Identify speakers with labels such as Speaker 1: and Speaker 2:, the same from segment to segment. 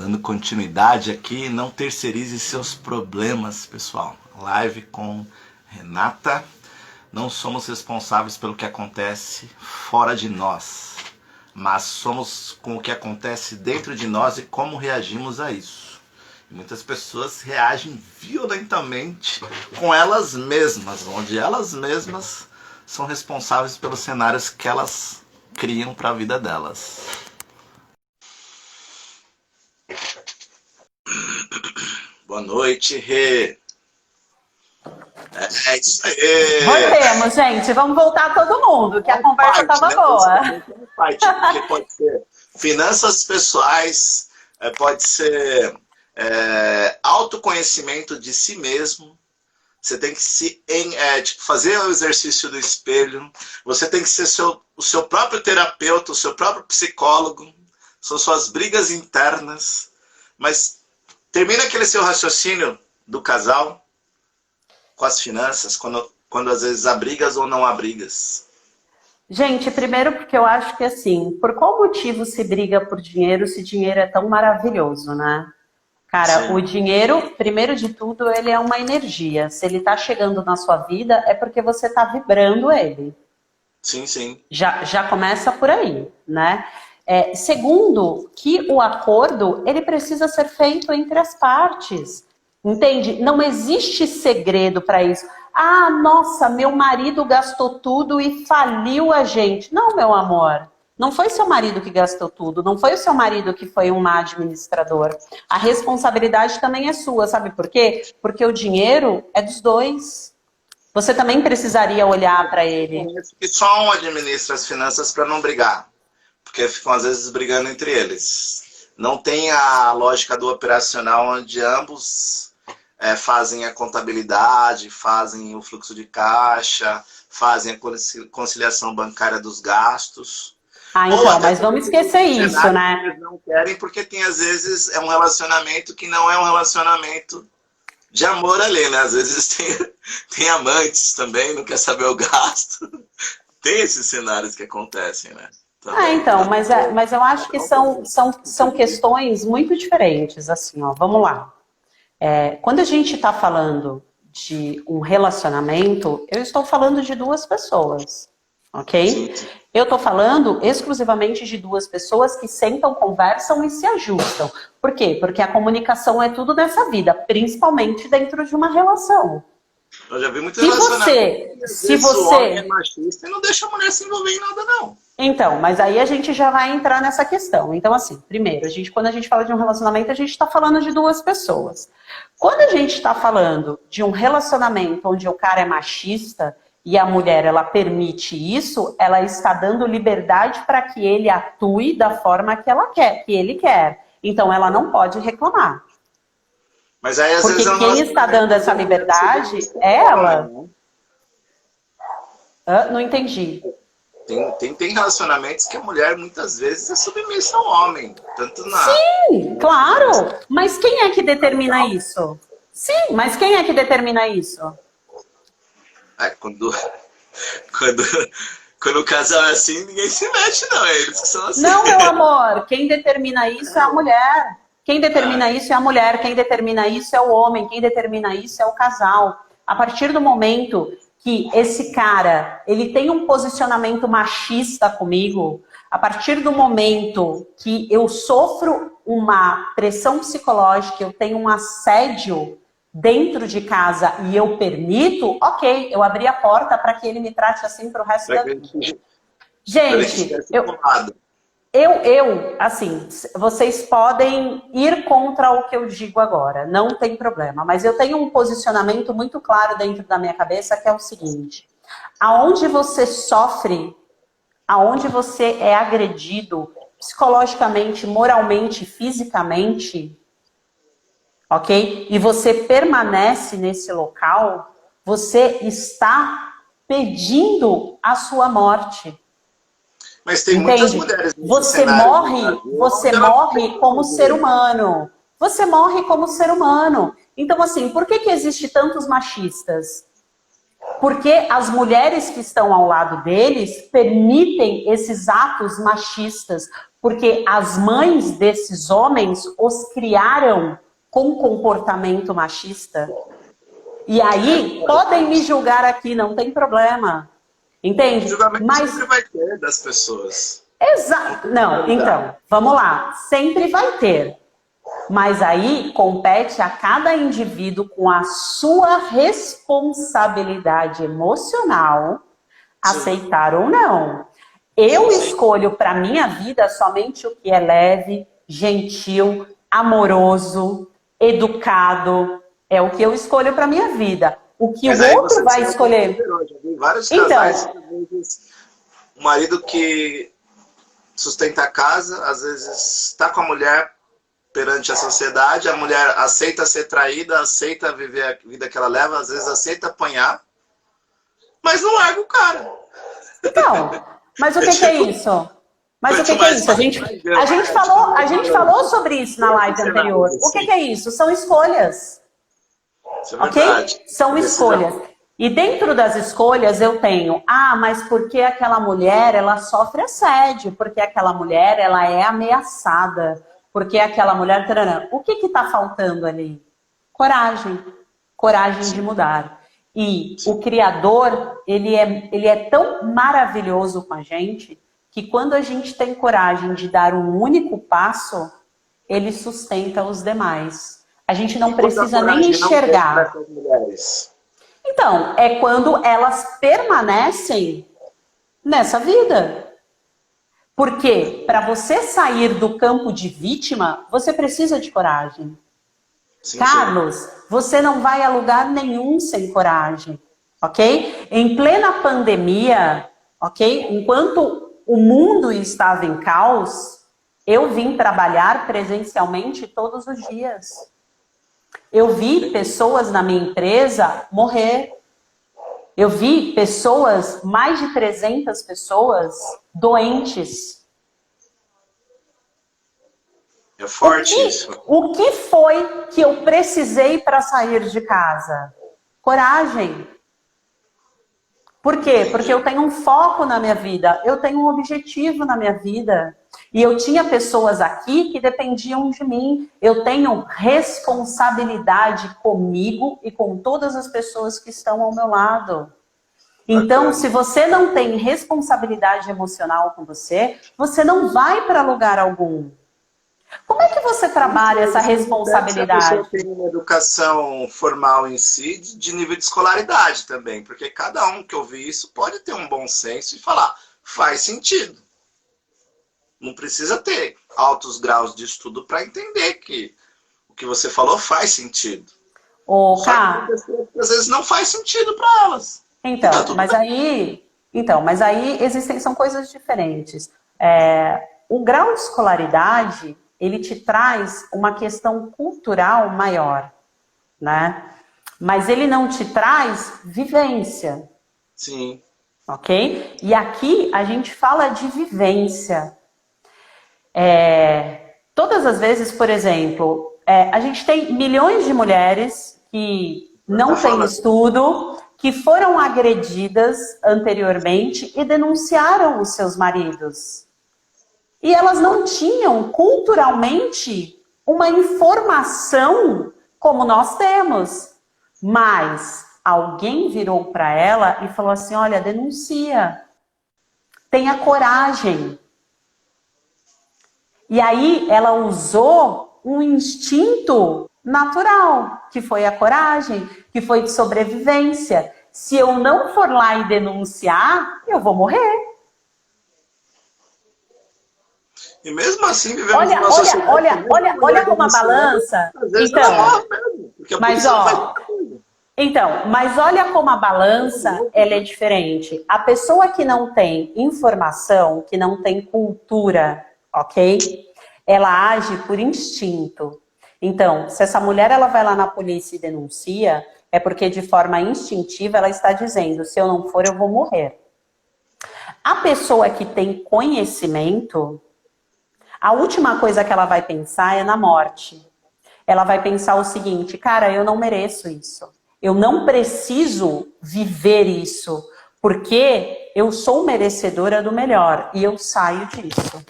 Speaker 1: Dando continuidade aqui, não terceirize seus problemas, pessoal. Live com Renata. Não somos responsáveis pelo que acontece fora de nós, mas somos com o que acontece dentro de nós e como reagimos a isso. E muitas pessoas reagem violentamente com elas mesmas, onde elas mesmas são responsáveis pelos cenários que elas criam para a vida delas. Boa noite, Rê. É isso aí.
Speaker 2: Voltemos, gente. Vamos voltar todo mundo, que a conversa estava boa.
Speaker 1: Porque pode ser finanças pessoais, pode ser autoconhecimento de si mesmo. Você tem que fazer o exercício do espelho. Você tem que ser o seu próprio terapeuta, o seu próprio psicólogo. São suas brigas internas. Mas termina aquele seu raciocínio do casal com as finanças, quando às vezes há brigas ou não há brigas.
Speaker 2: Gente, primeiro porque eu acho que assim, por qual motivo se briga por dinheiro se dinheiro é tão maravilhoso, né? Cara, sim. O dinheiro, primeiro de tudo, ele é uma energia. Se ele tá chegando na sua vida, é porque você tá vibrando ele.
Speaker 1: Sim, sim.
Speaker 2: Já começa por aí, né? Segundo, que o acordo, ele precisa ser feito entre as partes. Entende? Não existe segredo para isso. Ah, nossa, meu marido gastou tudo e faliu a gente. Não, meu amor. Não foi seu marido que gastou tudo. Não foi o seu marido que foi um má administrador. A responsabilidade também é sua. Sabe por quê? Porque o dinheiro é dos dois. Você também precisaria olhar para ele.
Speaker 1: E só um administra as finanças para não brigar. Porque ficam às vezes brigando entre eles. Não tem a lógica do operacional onde ambos fazem a contabilidade, fazem o fluxo de caixa, fazem a conciliação bancária dos gastos.
Speaker 2: Ah, então, mas vamos esquecer isso, né?
Speaker 1: Eles não querem porque tem, às vezes, um relacionamento que não é um relacionamento de amor ali, né? Às vezes tem amantes também, não quer saber o gasto. Tem esses cenários que acontecem, né?
Speaker 2: Também. Então, mas eu acho que são questões muito diferentes, assim, ó, vamos lá. Quando a gente está falando de um relacionamento, eu estou falando de duas pessoas, ok?
Speaker 1: Sim.
Speaker 2: Eu estou falando exclusivamente de duas pessoas que sentam, conversam e se ajustam. Por quê? Porque a comunicação é tudo nessa vida, principalmente dentro de uma relação.
Speaker 1: Eu já vi muitos relacionamentos.
Speaker 2: Se você
Speaker 1: o homem é machista e não deixa a mulher se envolver em nada, não.
Speaker 2: Então, mas aí a gente já vai entrar nessa questão. Então, assim, primeiro, quando a gente fala de um relacionamento, a gente está falando de duas pessoas. Quando a gente está falando de um relacionamento onde o cara é machista e a mulher, ela permite isso, ela está dando liberdade para que ele atue da forma que ela quer, que ele quer. Então, ela não pode reclamar.
Speaker 1: Mas aí, às vezes,
Speaker 2: quem está dando essa liberdade é ela. Não entendi.
Speaker 1: Tem relacionamentos que a mulher muitas vezes é submissa ao homem. Tanto na...
Speaker 2: Sim, claro. Mas quem é que determina isso? Sim, mas quem é que determina isso?
Speaker 1: Quando o casal é assim, ninguém se mete, não. É eles que são assim.
Speaker 2: Não, meu amor. Quem determina isso é a mulher. Quem determina isso é a mulher. Quem determina isso é o homem. Quem determina isso é o casal. A partir do momento que esse cara, ele tem um posicionamento machista comigo, a partir do momento que eu sofro uma pressão psicológica, eu tenho um assédio dentro de casa e eu permito, ok, eu abri a porta para que ele me trate assim para o resto da vida. Gente, assim, vocês podem ir contra o que eu digo agora, não tem problema, mas eu tenho um posicionamento muito claro dentro da minha cabeça que é o seguinte: aonde você sofre, aonde você é agredido psicologicamente, moralmente, fisicamente, ok? E você permanece nesse local, você está pedindo a sua morte.
Speaker 1: Mas tem muitas mulheres
Speaker 2: Você morre como ser humano. Você morre como ser humano. Então, assim, por que existe tantos machistas? Porque as mulheres que estão ao lado deles permitem esses atos machistas, porque as mães desses homens os criaram com comportamento machista. E aí, podem me julgar aqui, não tem problema. Entende?
Speaker 1: O julgamento
Speaker 2: Mas
Speaker 1: sempre vai ter das pessoas.
Speaker 2: exato. Não, então, vamos lá. Sempre vai ter. Mas aí compete a cada indivíduo com a sua responsabilidade emocional aceitar ou não. Eu escolho para minha vida somente o que é leve, gentil, amoroso, educado. É o que eu escolho para minha vida. O que o outro vai escolher.
Speaker 1: Tem vários casais, o marido que sustenta a casa, às vezes está com a mulher perante a sociedade, a mulher aceita ser traída, aceita viver a vida que ela leva, às vezes aceita apanhar, mas não larga o cara.
Speaker 2: Então, mas o que é isso? Mas o que é isso? A gente falou sobre isso na live anterior. O que é isso? São escolhas.
Speaker 1: Isso é verdade.
Speaker 2: Ok? São escolhas. E dentro das escolhas eu tenho, mas porque aquela mulher, ela sofre assédio, porque aquela mulher, ela é ameaçada, porque aquela mulher... O que está faltando ali? Coragem. Coragem de mudar. E o Criador, ele é tão maravilhoso com a gente, que quando a gente tem coragem de dar um único passo, ele sustenta os demais. A gente não precisa nem enxergar. Então, é quando elas permanecem nessa vida. Porque para você sair do campo de vítima, você precisa de coragem. Sim, Carlos, você não vai a lugar nenhum sem coragem, ok? Em plena pandemia, ok? Enquanto o mundo estava em caos, eu vim trabalhar presencialmente todos os dias. Eu vi pessoas na minha empresa morrer. Eu vi pessoas, mais de 300 pessoas, doentes.
Speaker 1: É forte isso.
Speaker 2: O que foi que eu precisei para sair de casa? Coragem. Por quê? Porque eu tenho um foco na minha vida, eu tenho um objetivo na minha vida. E eu tinha pessoas aqui que dependiam de mim. Eu tenho responsabilidade comigo e com todas as pessoas que estão ao meu lado. Então, se você não tem responsabilidade emocional com você, você não vai para lugar algum. Como é que você trabalha essa responsabilidade?
Speaker 1: Se a pessoa tem uma educação formal em si, de nível de escolaridade também, porque cada um que ouvir isso pode ter um bom senso e falar, faz sentido. Não precisa ter altos graus de estudo para entender que o que você falou faz sentido.
Speaker 2: Só que
Speaker 1: às vezes não faz sentido para elas.
Speaker 2: Então, mas aí são coisas diferentes. O grau de escolaridade, ele te traz uma questão cultural maior, né? Mas ele não te traz vivência.
Speaker 1: Sim.
Speaker 2: Ok? E aqui a gente fala de vivência. Todas as vezes, por exemplo, a gente tem milhões de mulheres que não têm estudo, que foram agredidas anteriormente e denunciaram os seus maridos. E elas não tinham, culturalmente, uma informação como nós temos. Mas alguém virou para ela e falou assim, olha, denuncia. Tenha coragem. E aí ela usou um instinto natural, que foi a coragem, que foi de sobrevivência. Se eu não for lá e denunciar, eu vou morrer.
Speaker 1: E mesmo assim vivemos numa sociedade...
Speaker 2: Olha como a balança... Mas olha como a balança, ela é diferente. A pessoa que não tem informação, que não tem cultura, ok? Ela age por instinto. Então, se essa mulher ela vai lá na polícia e denuncia, é porque de forma instintiva ela está dizendo, se eu não for, eu vou morrer. A pessoa que tem conhecimento, a última coisa que ela vai pensar é na morte. Ela vai pensar o seguinte, cara, eu não mereço isso. Eu não preciso viver isso, porque eu sou merecedora do melhor e eu saio disso.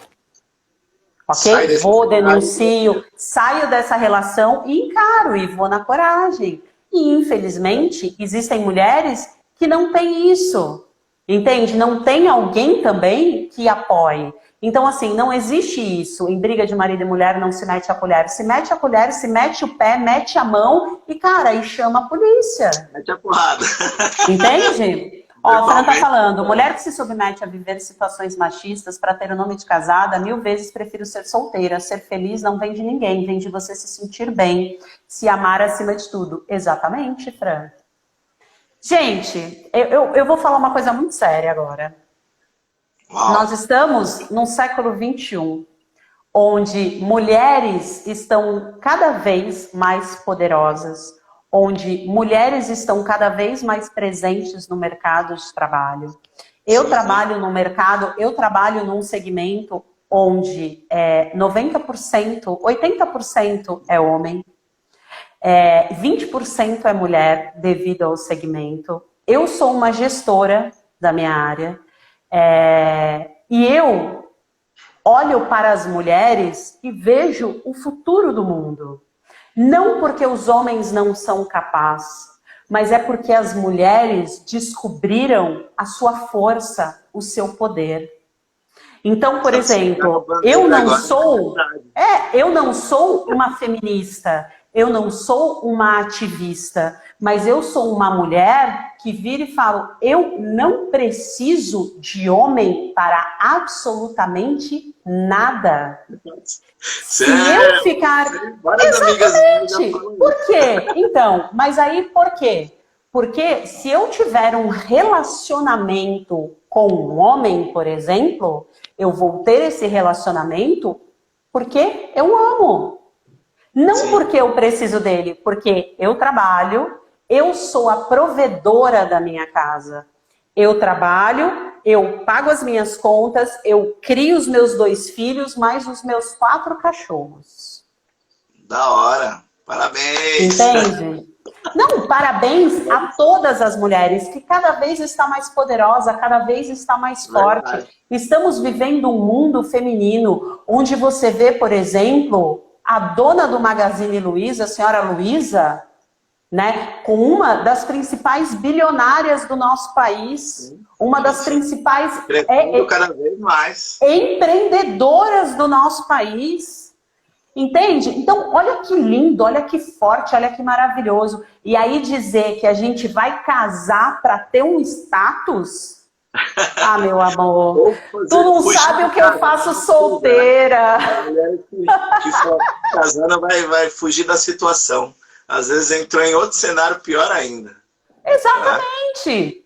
Speaker 2: Ok? Vou, denuncio, saio dessa relação e encaro e vou na coragem. E, infelizmente, existem mulheres que não têm isso. Entende? Não tem alguém também que apoie. Então, assim, não existe isso. Em briga de marido e mulher não se mete a colher. Se mete a colher, se mete o pé, mete a mão e, cara, e chama a polícia.
Speaker 1: Mete a porrada.
Speaker 2: Entende? Ó, a Fran tá falando, mulher que se submete a viver situações machistas para ter o nome de casada, 1000 vezes prefiro ser solteira. Ser feliz não vem de ninguém, vem de você se sentir bem, se amar acima de tudo. Exatamente, Fran. Gente, eu vou falar uma coisa muito séria agora.
Speaker 1: Uau.
Speaker 2: Nós estamos no século XXI, onde mulheres estão cada vez mais poderosas, onde mulheres estão cada vez mais presentes no mercado de trabalho. Eu trabalho no mercado, eu trabalho num segmento onde 90%, 80% é homem, 20% é mulher devido ao segmento. Eu sou uma gestora da minha área e eu olho para as mulheres e vejo o futuro do mundo. Não porque os homens não são capazes, mas é porque as mulheres descobriram a sua força, o seu poder. Então, por exemplo, eu não sou uma feminista, eu não sou uma ativista, mas eu sou uma mulher que vira e fala, eu não preciso de homem para absolutamente nada. Se eu ficar... Exatamente. Por quê? Então, mas aí por quê? Porque se eu tiver um relacionamento com um homem, por exemplo, eu vou ter esse relacionamento porque eu amo. Não porque eu preciso dele, porque eu trabalho, eu sou a provedora da minha casa. Eu trabalho, eu pago as minhas contas, eu crio os meus 2 filhos, mais os meus 4 cachorros.
Speaker 1: Da hora. Parabéns.
Speaker 2: Entende? Não, parabéns a todas as mulheres, que cada vez está mais poderosa, cada vez está mais forte.
Speaker 1: Verdade.
Speaker 2: Estamos vivendo um mundo feminino, onde você vê, por exemplo, a dona do Magazine Luiza, a senhora Luiza, né, com uma das principais bilionárias do nosso país, uma das principais
Speaker 1: cada vez mais
Speaker 2: empreendedoras do nosso país. Entende? Então, olha que lindo, olha que forte, olha que maravilhoso. E aí dizer que a gente vai casar para ter um status? Ah, meu amor, tu não sabe o que eu faço solteira.
Speaker 1: A mulher que for casando vai fugir da situação. Às vezes entrou em outro cenário pior ainda.
Speaker 2: Exatamente.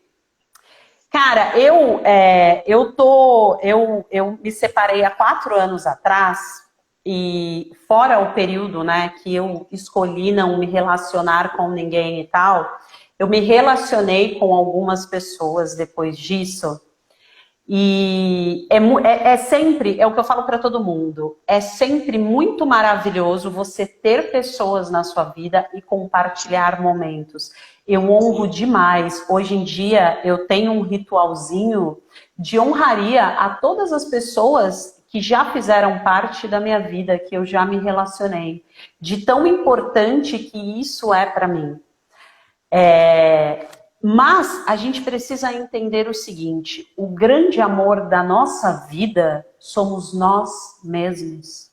Speaker 2: Cara, eu me separei há 4 anos atrás. E fora o período, né, que eu escolhi não me relacionar com ninguém e tal, eu me relacionei com algumas pessoas depois disso. E é sempre, é o que eu falo para todo mundo, é sempre muito maravilhoso você ter pessoas na sua vida e compartilhar momentos. Eu honro demais. Hoje em dia eu tenho um ritualzinho de honraria a todas as pessoas que já fizeram parte da minha vida, que eu já me relacionei. De tão importante que isso é para mim. Mas a gente precisa entender o seguinte, o grande amor da nossa vida somos nós mesmos.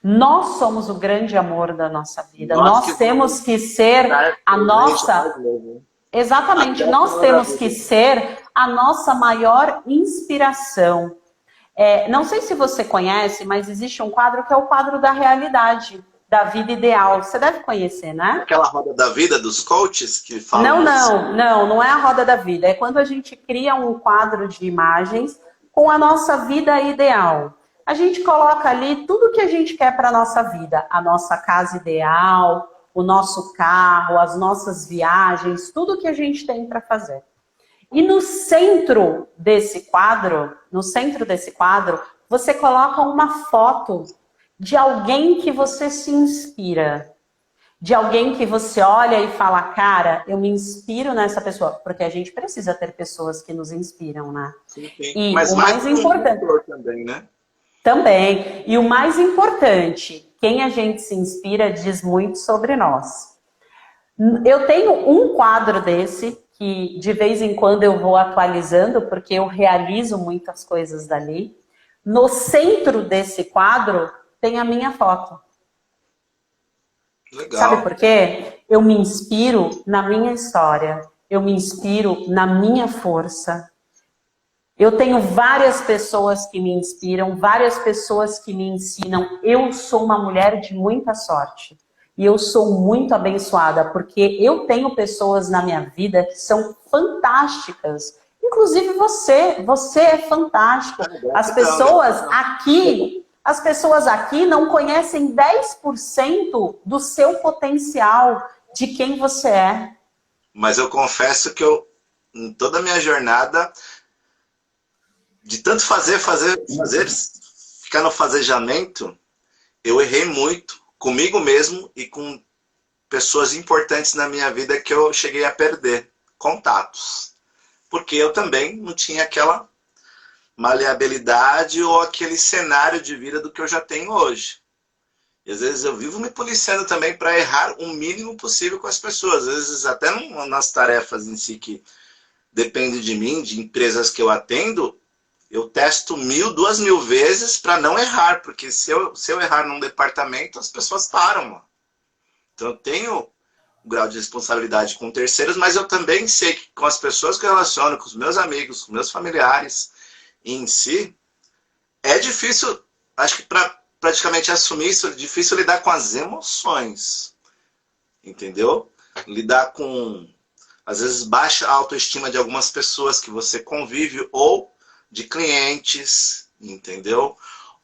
Speaker 2: Nós somos o grande amor da nossa vida. Nós temos que ser a nossa... Exatamente, nós temos que ser a nossa maior inspiração. Não sei se você conhece, mas existe um quadro que é o quadro da realidade, da vida ideal. Você deve conhecer, né?
Speaker 1: Aquela roda da vida dos coaches que falam
Speaker 2: Não é a roda da vida. É quando a gente cria um quadro de imagens com a nossa vida ideal. A gente coloca ali tudo que a gente quer para a nossa vida. A nossa casa ideal, o nosso carro, as nossas viagens, tudo que a gente tem para fazer. E no centro desse quadro, você coloca uma foto de alguém que você se inspira, de alguém que você olha e fala, cara, eu me inspiro nessa pessoa, porque a gente precisa ter pessoas que nos inspiram, né?
Speaker 1: Sim, sim.
Speaker 2: E
Speaker 1: Mas
Speaker 2: o mais importante
Speaker 1: também, né?
Speaker 2: também, e o mais importante, quem a gente se inspira diz muito sobre nós. Eu tenho um quadro desse que de vez em quando eu vou atualizando, porque eu realizo muitas coisas dali. No centro desse quadro tem a minha foto.
Speaker 1: Legal.
Speaker 2: Sabe por quê? Eu me inspiro na minha história, eu me inspiro na minha força. Eu tenho várias pessoas que me inspiram, várias pessoas que me ensinam. Eu sou uma mulher de muita sorte. E eu sou muito abençoada, porque eu tenho pessoas na minha vida que são fantásticas. Inclusive você é fantástico. As pessoas aqui não conhecem 10% do seu potencial, de quem você é.
Speaker 1: Mas eu confesso que em toda a minha jornada, de tanto fazer, ficar no fazejamento, eu errei muito comigo mesmo e com pessoas importantes na minha vida que eu cheguei a perder contatos. Porque eu também não tinha aquela maleabilidade ou aquele cenário de vida do que eu já tenho hoje. E às vezes eu vivo me policiando também para errar o mínimo possível com as pessoas. Às vezes até nas tarefas em si que dependem de mim, de empresas que eu atendo, eu testo 1000, 2000 vezes para não errar, porque se eu errar num departamento, as pessoas param. Mano. Então eu tenho um grau de responsabilidade com terceiros, mas eu também sei que com as pessoas que eu relaciono, com os meus amigos, com meus familiares, em si, é difícil, acho que para praticamente assumir isso, é difícil lidar com as emoções, entendeu? Lidar com, às vezes, baixa autoestima de algumas pessoas que você convive, ou de clientes, entendeu?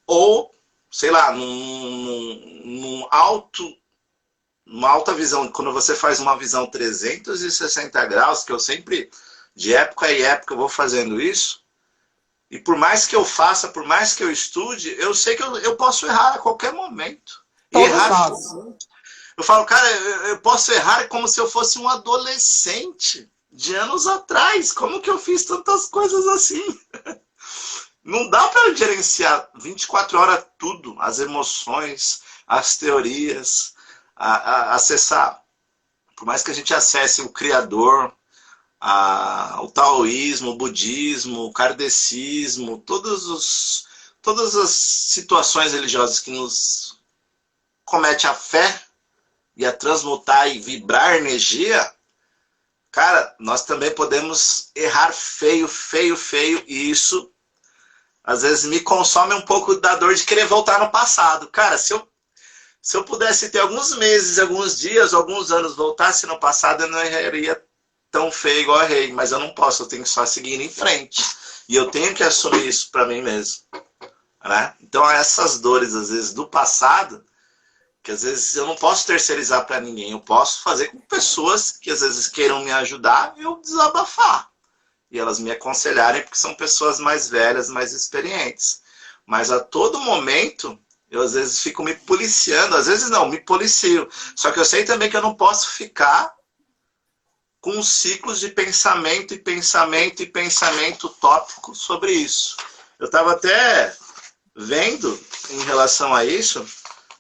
Speaker 1: Ou, sei lá, numa alta visão, quando você faz uma visão 360 graus, que eu sempre, de época em época, eu vou fazendo isso, e por mais que eu faça, por mais que eu estude, eu sei que eu posso errar a qualquer momento. Eu falo, cara, eu posso errar como se eu fosse um adolescente de anos atrás. Como que eu fiz tantas coisas assim? Não dá para gerenciar 24 horas tudo, as emoções, as teorias, acessar. Por mais que a gente acesse o Criador, o taoísmo, o budismo, o kardecismo, todas as situações religiosas que nos comete a fé e a transmutar e vibrar energia, cara, nós também podemos errar feio, feio, feio, e isso às vezes me consome um pouco da dor de querer voltar no passado. Cara, se eu pudesse ter alguns meses, alguns dias, alguns anos, voltasse no passado, eu não erraria tão feio igual errei, mas eu não posso, eu tenho que só seguir em frente. E eu tenho que assumir isso para mim mesmo. Né? Então essas dores, às vezes, do passado, que às vezes eu não posso terceirizar para ninguém, eu posso fazer com pessoas que às vezes queiram me ajudar e eu desabafar. E elas me aconselharem, porque são pessoas mais velhas, mais experientes. Mas a todo momento, eu às vezes fico me policiando, às vezes não, me policio. Só que eu sei também que eu não posso ficar com ciclos de pensamento e pensamento e pensamento tópico sobre isso. Eu estava até vendo em relação a isso,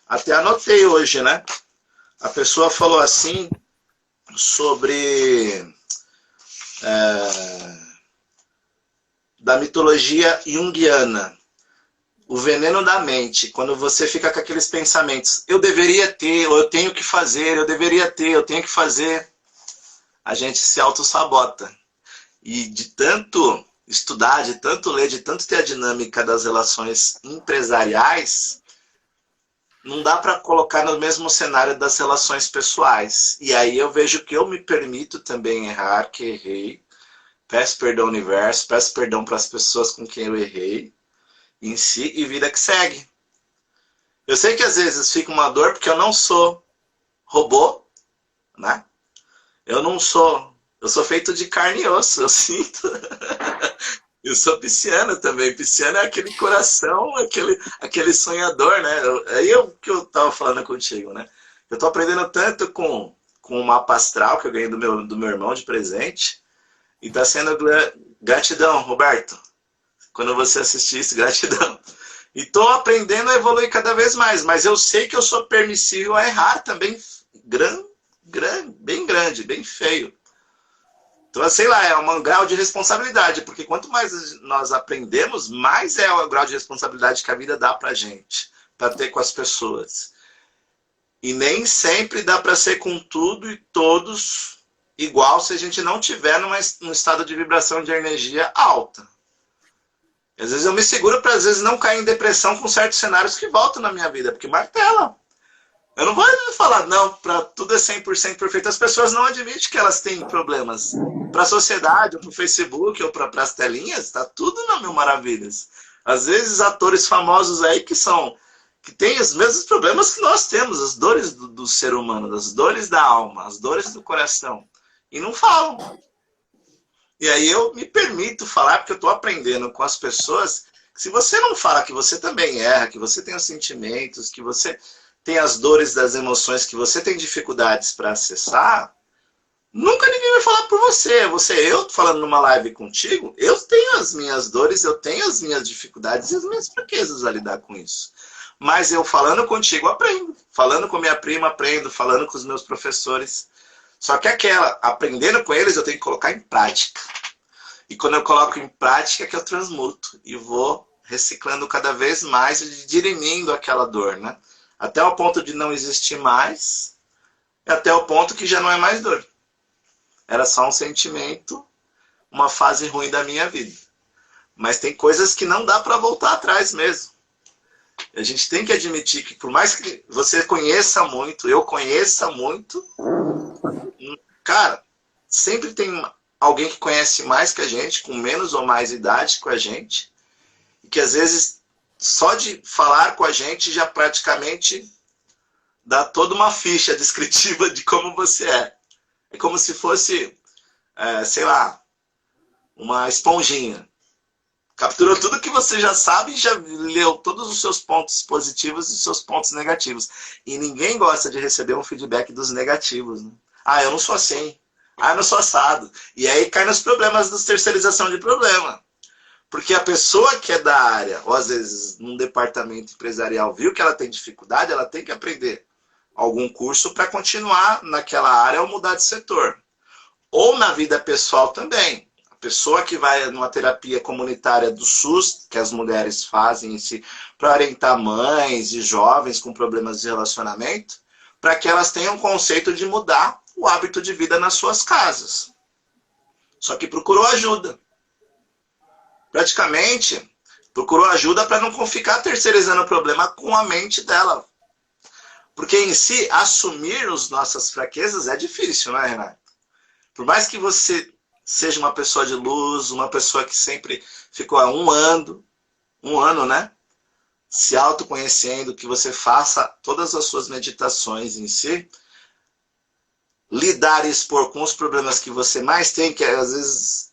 Speaker 1: até anotei hoje, né? A pessoa falou assim sobre da mitologia junguiana, o veneno da mente, quando você fica com aqueles pensamentos, eu deveria ter, ou eu tenho que fazer, eu deveria ter, eu tenho que fazer, a gente se auto-sabota. E de tanto estudar, de tanto ler, de tanto ter a dinâmica das relações empresariais, não dá para colocar no mesmo cenário das relações pessoais. E aí eu vejo que eu me permito também errar, que errei. Peço perdão ao universo, peço perdão para as pessoas com quem eu errei em si, e vida que segue. Eu sei que às vezes fica uma dor porque eu não sou robô, né? Eu sou feito de carne e osso, eu sinto. Eu sou pisciano também. Pisciano é aquele coração, aquele sonhador, né? Aí é o que eu tava falando contigo, né? Eu tô aprendendo tanto com o mapa astral que eu ganhei do meu irmão de presente. E tá sendo gratidão, Roberto. Quando você assistir isso, gratidão. E tô aprendendo a evoluir cada vez mais. Mas eu sei que eu sou permissível a errar também. Bem grande, bem feio. Então, sei lá, é um grau de responsabilidade. Porque quanto mais nós aprendemos, mais é o grau de responsabilidade que a vida dá pra gente. Pra ter com as pessoas. E nem sempre dá pra ser com tudo e todos igual se a gente não tiver num estado de vibração de energia alta. Às vezes eu me seguro para às vezes não cair em depressão com certos cenários que voltam na minha vida, porque martela. Eu não vou falar, não, para tudo é 100% perfeito. As pessoas não admitem que elas têm problemas. Para a sociedade, ou para o Facebook, ou para as telinhas, está tudo na mil maravilhas. Às vezes atores famosos aí que têm os mesmos problemas que nós temos, as dores do ser humano, as dores da alma, as dores do coração. E não falam. E aí eu me permito falar, porque eu estou aprendendo com as pessoas, que se você não fala que você também erra, que você tem os sentimentos, que você tem as dores das emoções, que você tem dificuldades para acessar, nunca ninguém vai falar por você. Eu falando numa live contigo, eu tenho as minhas dores, eu tenho as minhas dificuldades e as minhas fraquezas a lidar com isso. Mas eu falando contigo, aprendo. Falando com minha prima, aprendo. Falando com os meus professores. Só que aprendendo com eles, eu tenho que colocar em prática. E quando eu coloco em prática, é que eu transmuto. E vou reciclando cada vez mais e dirimindo aquela dor, né? Até o ponto de não existir mais. E até o ponto que já não é mais dor. Era só um sentimento, uma fase ruim da minha vida. Mas tem coisas que não dá para voltar atrás mesmo. A gente tem que admitir que por mais que você conheça muito, eu conheça muito, cara, sempre tem alguém que conhece mais que a gente, com menos ou mais idade que a gente, e que às vezes só de falar com a gente já praticamente dá toda uma ficha descritiva de como você é. É como se fosse, sei lá, uma esponjinha. Capturou tudo que você já sabe e já leu todos os seus pontos positivos e os seus pontos negativos. E ninguém gosta de receber um feedback dos negativos, né? Ah, eu não sou assim. Ah, eu não sou assado. E aí cai nos problemas da terceirização de problema. Porque a pessoa que é da área, ou às vezes num departamento empresarial, viu que ela tem dificuldade, ela tem que aprender algum curso para continuar naquela área ou mudar de setor. Ou na vida pessoal também. A pessoa que vai numa terapia comunitária do SUS, que as mulheres fazem para orientar mães e jovens com problemas de relacionamento, para que elas tenham o conceito de mudar o hábito de vida nas suas casas. Só que procurou ajuda. Praticamente, procurou ajuda para não ficar terceirizando o problema com a mente dela. Porque em si, assumir as nossas fraquezas é difícil, né, Renato? Por mais que você seja uma pessoa de luz, uma pessoa que sempre ficou há um ano, né? Se autoconhecendo, que você faça todas as suas meditações em si, lidar e expor com os problemas que você mais tem, que às vezes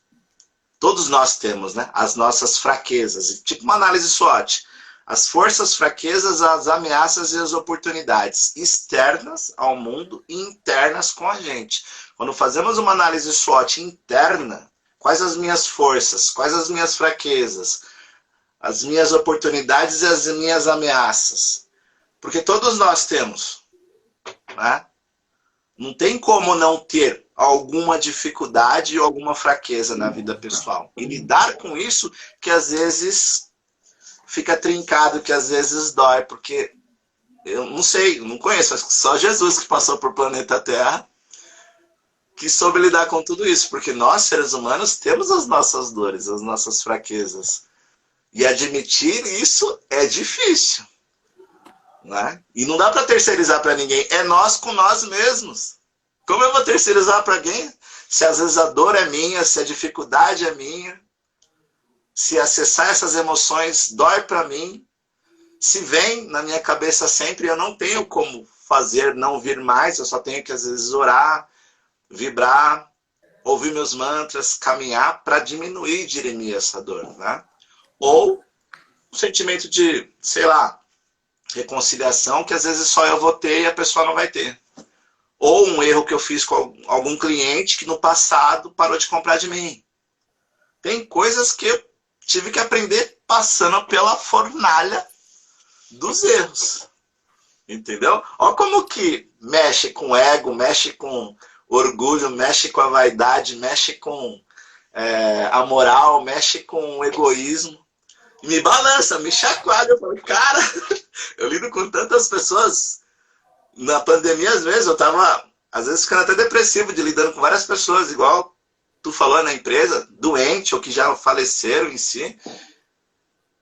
Speaker 1: todos nós temos, né? As nossas fraquezas. Tipo uma análise SWOT. As forças, fraquezas, as ameaças e as oportunidades externas ao mundo e internas com a gente. Quando fazemos uma análise SWOT interna, quais as minhas forças, quais as minhas fraquezas, as minhas oportunidades e as minhas ameaças. Porque todos nós temos, né? Não tem como não ter alguma dificuldade ou alguma fraqueza na vida pessoal. E lidar com isso que às vezes fica trincado, que às vezes dói, porque eu não sei, eu não conheço, acho que só Jesus que passou por planeta Terra que soube lidar com tudo isso, porque nós, seres humanos, temos as nossas dores, as nossas fraquezas. E admitir isso é difícil, né? E não dá para terceirizar para ninguém, é nós com nós mesmos. Como eu vou terceirizar para alguém? Se às vezes a dor é minha, se a dificuldade é minha, se acessar essas emoções dói para mim, se vem na minha cabeça sempre, eu não tenho como fazer não vir mais, eu só tenho que às vezes orar, vibrar, ouvir meus mantras, caminhar para diminuir e dirimir essa dor, né? Ou o sentimento de, sei lá, reconciliação que às vezes só eu vou ter e a pessoa não vai ter. Ou um erro que eu fiz com algum cliente que no passado parou de comprar de mim. Tem coisas que eu tive que aprender passando pela fornalha dos erros. Entendeu? Olha como que mexe com ego, mexe com orgulho, mexe com a vaidade, mexe com a moral, mexe com o egoísmo. E me balança, me chacoalha. Eu falo, cara, eu lido com tantas pessoas. Na pandemia, às vezes, eu tava, às vezes, ficando até depressivo de lidando com várias pessoas, igual tu falou na empresa, doente ou que já faleceram em si.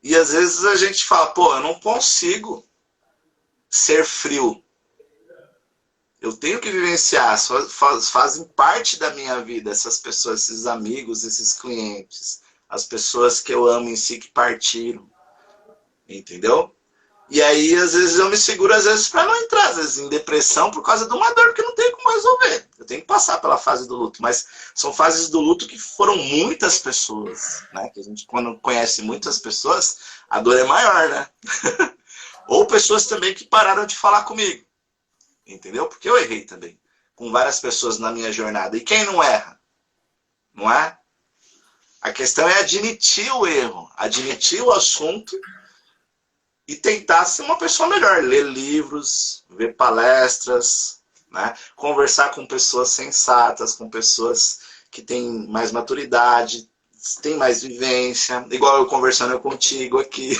Speaker 1: E às vezes a gente fala, pô, eu não consigo ser frio. Eu tenho que vivenciar, fazem parte da minha vida essas pessoas, esses amigos, esses clientes, as pessoas que eu amo em si que partiram, entendeu? E aí, às vezes, eu me seguro, às vezes, para não entrar, às vezes, em depressão por causa de uma dor que eu não tenho como resolver. Eu tenho que passar pela fase do luto, mas são fases do luto que foram muitas pessoas, né? Que a gente, quando conhece muitas pessoas, a dor é maior, né? Ou pessoas também que pararam de falar comigo, entendeu? Porque eu errei também, com várias pessoas na minha jornada. E quem não erra? Não é? A questão é admitir o erro, admitir o assunto e tentar ser uma pessoa melhor. Ler livros, ver palestras, né? Conversar com pessoas sensatas, com pessoas que têm mais maturidade, têm mais vivência. Igual eu conversando contigo aqui.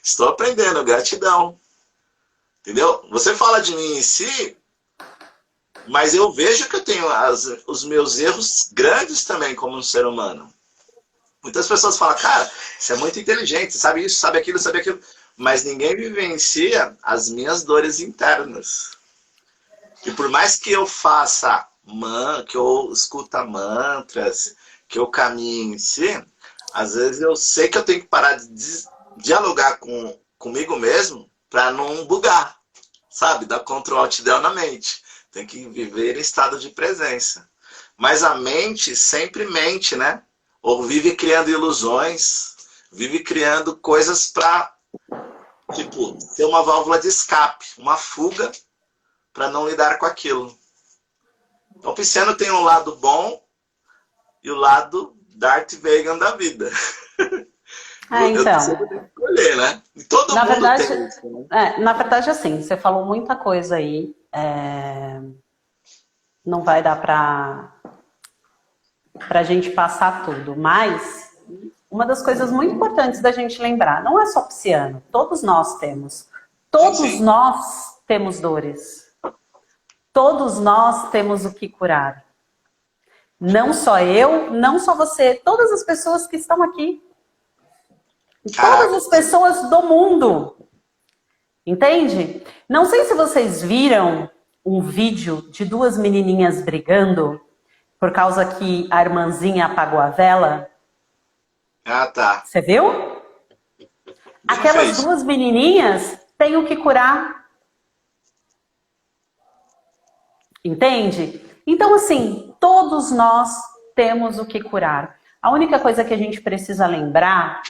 Speaker 1: Estou aprendendo, gratidão. Entendeu? Você fala de mim em si, mas eu vejo que eu tenho os meus erros grandes também como um ser humano. Muitas pessoas falam, cara, você é muito inteligente, sabe isso, sabe aquilo, sabe aquilo. Mas ninguém vivencia as minhas dores internas. E por mais que eu faça, que eu escuta mantras, que eu caminhe em si, às vezes eu sei que eu tenho que parar de dialogar comigo mesmo para não bugar, sabe? Dar Ctrl Alt Del na mente. Tem que viver em estado de presença. Mas a mente sempre mente, né? Ou vive criando ilusões, vive criando coisas para, tipo, ter uma válvula de escape, uma fuga para não lidar com aquilo. Então, o pisciano tem um lado bom e o lado Darth Vader da vida. Eu sempre tenho que escolher, né? E todo
Speaker 2: na
Speaker 1: mundo
Speaker 2: verdade,
Speaker 1: tem isso, né?
Speaker 2: na verdade, assim, você falou muita coisa aí. Não vai dar para a gente passar tudo, mas uma das coisas muito importantes da gente lembrar, não é só pisciano, todos nós temos. Todos nós temos dores. Todos nós temos o que curar. Não só eu, não só você, todas as pessoas que estão aqui. Todas as pessoas do mundo. Entende? Não sei se vocês viram um vídeo de duas menininhas brigando por causa que a irmãzinha apagou a vela.
Speaker 1: Ah, tá.
Speaker 2: Você viu? Aquelas duas menininhas têm o que curar. Entende? Então, assim, todos nós temos o que curar. A única coisa que a gente precisa lembrar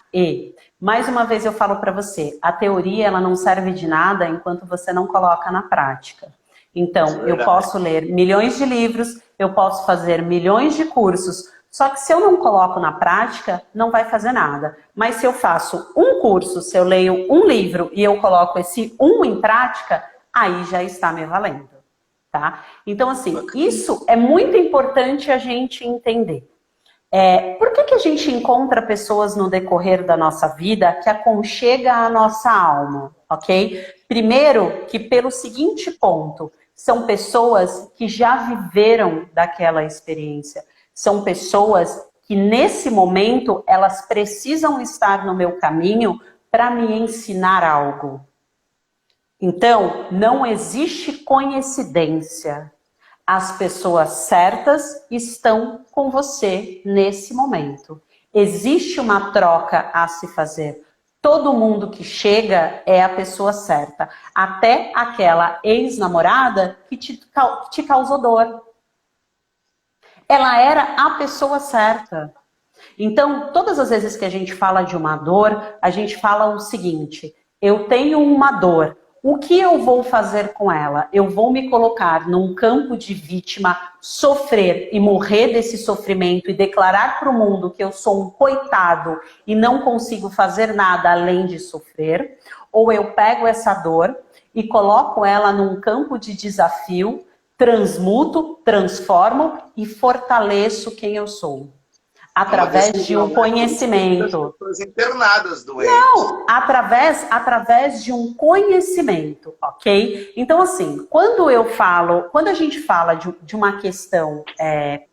Speaker 2: mais uma vez eu falo para você, a teoria ela não serve de nada enquanto você não coloca na prática. Então, eu posso ler milhões de livros, eu posso fazer milhões de cursos, só que se eu não coloco na prática, não vai fazer nada. Mas se eu faço um curso, se eu leio um livro e eu coloco esse em prática, aí já está me valendo. Tá? Então, assim, isso é muito importante a gente entender. Por que a gente encontra pessoas no decorrer da nossa vida que aconchega a nossa alma, ok? Primeiro, que pelo seguinte ponto, são pessoas que já viveram daquela experiência. São pessoas que nesse momento, elas precisam estar no meu caminho para me ensinar algo. Então, não existe coincidência. As pessoas certas estão com você nesse momento. Existe uma troca a se fazer. Todo mundo que chega é a pessoa certa. Até aquela ex-namorada que te causou dor. Ela era a pessoa certa. Então, todas as vezes que a gente fala de uma dor, a gente fala o seguinte: eu tenho uma dor. O que eu vou fazer com ela? Eu vou me colocar num campo de vítima, sofrer e morrer desse sofrimento e declarar para o mundo que eu sou um coitado e não consigo fazer nada além de sofrer? Ou eu pego essa dor e coloco ela num campo de desafio, transmuto, transformo e fortaleço quem eu sou? Através de um conhecimento.
Speaker 1: Pessoas internadas doentes.
Speaker 2: Não, através de um conhecimento, ok? Então, assim, quando a gente fala de uma questão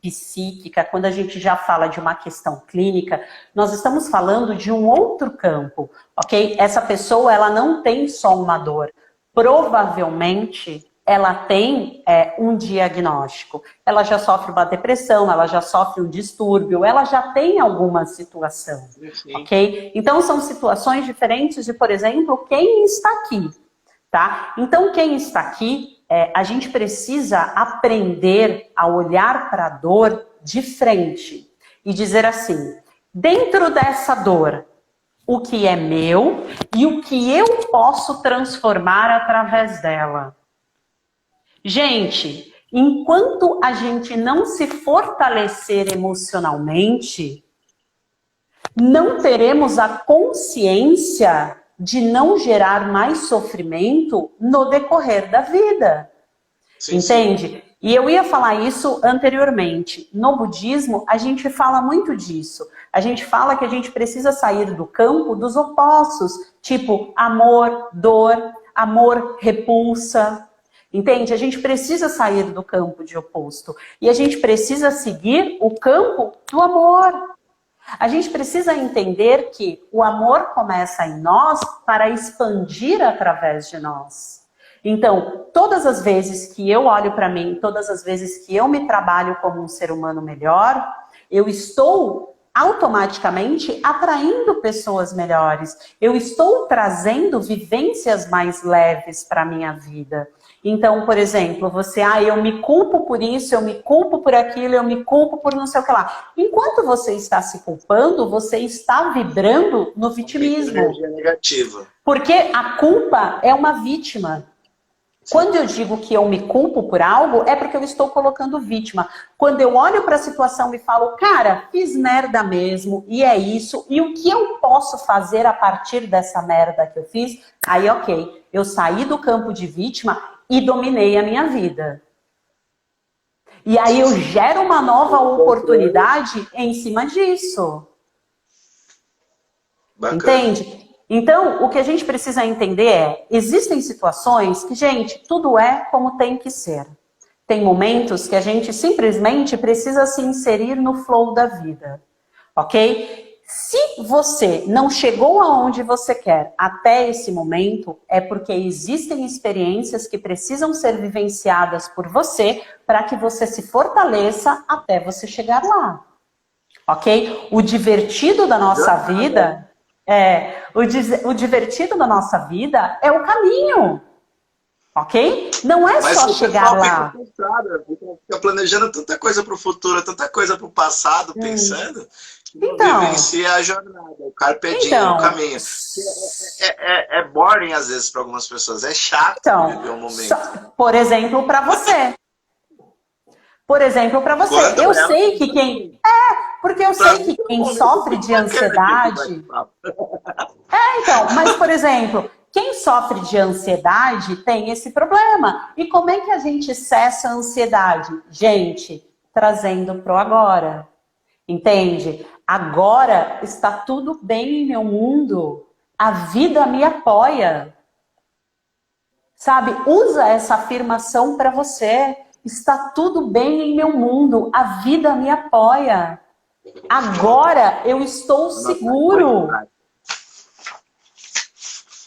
Speaker 2: psíquica, quando a gente já fala de uma questão clínica, nós estamos falando de um outro campo, ok? Essa pessoa, ela não tem só uma dor. Provavelmente, ela tem um diagnóstico. Ela já sofre uma depressão, ela já sofre um distúrbio, ela já tem alguma situação, ok? Então, são situações diferentes de, por exemplo, quem está aqui, tá? Então, quem está aqui, a gente precisa aprender a olhar para a dor de frente e dizer assim, dentro dessa dor, o que é meu e o que eu posso transformar através dela. Gente, enquanto a gente não se fortalecer emocionalmente, não teremos a consciência de não gerar mais sofrimento no decorrer da vida. Sim, entende? Sim. E eu ia falar isso anteriormente. No budismo, a gente fala muito disso. A gente fala que a gente precisa sair do campo dos opostos, tipo amor, dor, amor, repulsa. Entende? A gente precisa sair do campo de oposto. E a gente precisa seguir o campo do amor. A gente precisa entender que o amor começa em nós para expandir através de nós. Então, todas as vezes que eu olho para mim, todas as vezes que eu me trabalho como um ser humano melhor, eu estou automaticamente atraindo pessoas melhores. Eu estou trazendo vivências mais leves para a minha vida. Então, por exemplo, você, eu me culpo por isso, eu me culpo por aquilo, eu me culpo por não sei o que lá. Enquanto você está se culpando, você está vibrando no vitimismo.
Speaker 1: Energia negativa.
Speaker 2: Porque a culpa é uma vítima. Quando eu digo que eu me culpo por algo, é porque eu estou colocando vítima. Quando eu olho para a situação e falo, cara, fiz merda mesmo, e é isso, e o que eu posso fazer a partir dessa merda que eu fiz? Aí, ok, eu saí do campo de vítima e dominei a minha vida. E aí eu gero uma nova oportunidade em cima disso. Bacana. Entende? Então, o que a gente precisa entender existem situações que, gente, tudo é como tem que ser. Tem momentos que a gente simplesmente precisa se inserir no flow da vida, ok? Se você não chegou aonde você quer até esse momento, é porque existem experiências que precisam ser vivenciadas por você para que você se fortaleça até você chegar lá, ok? O divertido da nossa vida... o divertido da nossa vida é o caminho, ok? Não é só chegar lá.
Speaker 1: Fica planejando tanta coisa para o futuro, tanta coisa para o passado, pensando, que
Speaker 2: então,
Speaker 1: vivencia a jornada, o carpe diem, o caminho. É boring às vezes para algumas pessoas, é chato viver o momento.
Speaker 2: Por exemplo, para você. Eu sei que quem... porque eu sei que quem sofre de ansiedade... então, mas, por exemplo, quem sofre de ansiedade tem esse problema. E como é que a gente cessa a ansiedade? Gente, trazendo pro agora. Entende? Agora está tudo bem em meu mundo. A vida me apoia. Sabe? Usa essa afirmação para você. Está tudo bem em meu mundo, a vida me apoia. Agora eu estou seguro.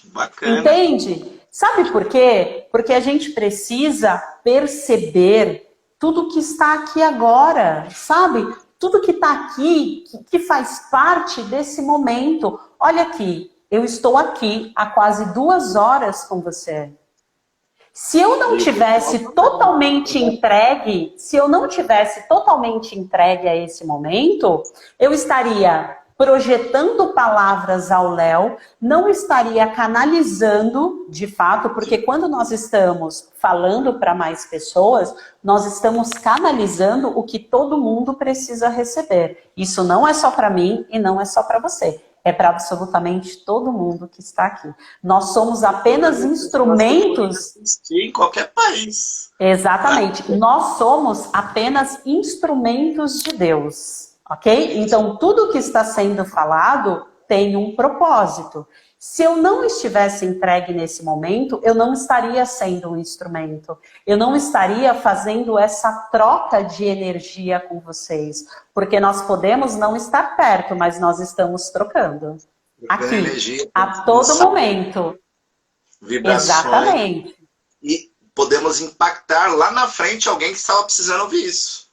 Speaker 1: Bacana.
Speaker 2: Entende? Sabe por quê? Porque a gente precisa perceber tudo que está aqui agora, sabe? Tudo que está aqui, que faz parte desse momento. Olha aqui, eu estou aqui há quase 2 horas com você. Se eu não tivesse totalmente entregue, a esse momento, eu estaria projetando palavras ao Léo, não estaria canalizando, de fato, porque quando nós estamos falando para mais pessoas, nós estamos canalizando o que todo mundo precisa receber. Isso não é só para mim e não é só para você. É para absolutamente todo mundo que está aqui. Nós somos apenas instrumentos...
Speaker 1: Em qualquer país.
Speaker 2: Exatamente. Nós somos apenas instrumentos de Deus. Ok? Então, tudo que está sendo falado tem um propósito. Se eu não estivesse entregue nesse momento, eu não estaria sendo um instrumento. Eu não estaria fazendo essa troca de energia com vocês. Porque nós podemos não estar perto, mas nós estamos trocando. Aqui, energia, a todo momento.
Speaker 1: Vibrações.
Speaker 2: Exatamente.
Speaker 1: E podemos impactar lá na frente alguém que estava precisando ouvir isso.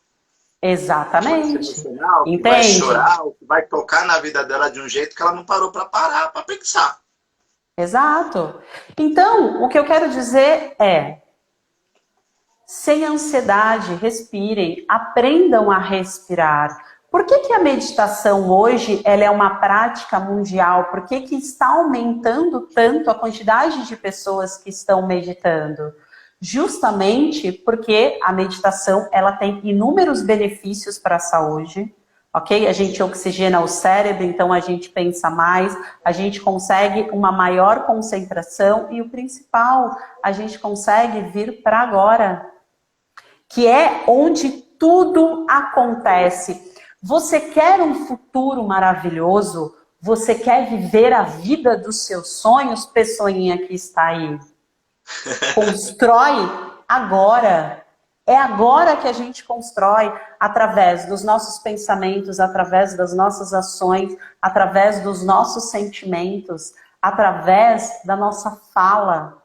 Speaker 2: Exatamente.
Speaker 1: Que vai chorar, que vai tocar na vida dela de um jeito que ela não parou para pensar.
Speaker 2: Exato. Então, o que eu quero dizer é, sem ansiedade, respirem, aprendam a respirar. Por que a meditação hoje ela é uma prática mundial? Por que está aumentando tanto a quantidade de pessoas que estão meditando? Justamente porque a meditação ela tem inúmeros benefícios para a saúde, ok? A gente oxigena o cérebro, então a gente pensa mais, a gente consegue uma maior concentração e o principal, a gente consegue vir para agora, que é onde tudo acontece. Você quer um futuro maravilhoso? Você quer viver a vida dos seus sonhos? Pessoinha que está aí. Constrói agora. É agora que a gente constrói, através dos nossos pensamentos, através das nossas ações, através dos nossos sentimentos, através da nossa fala.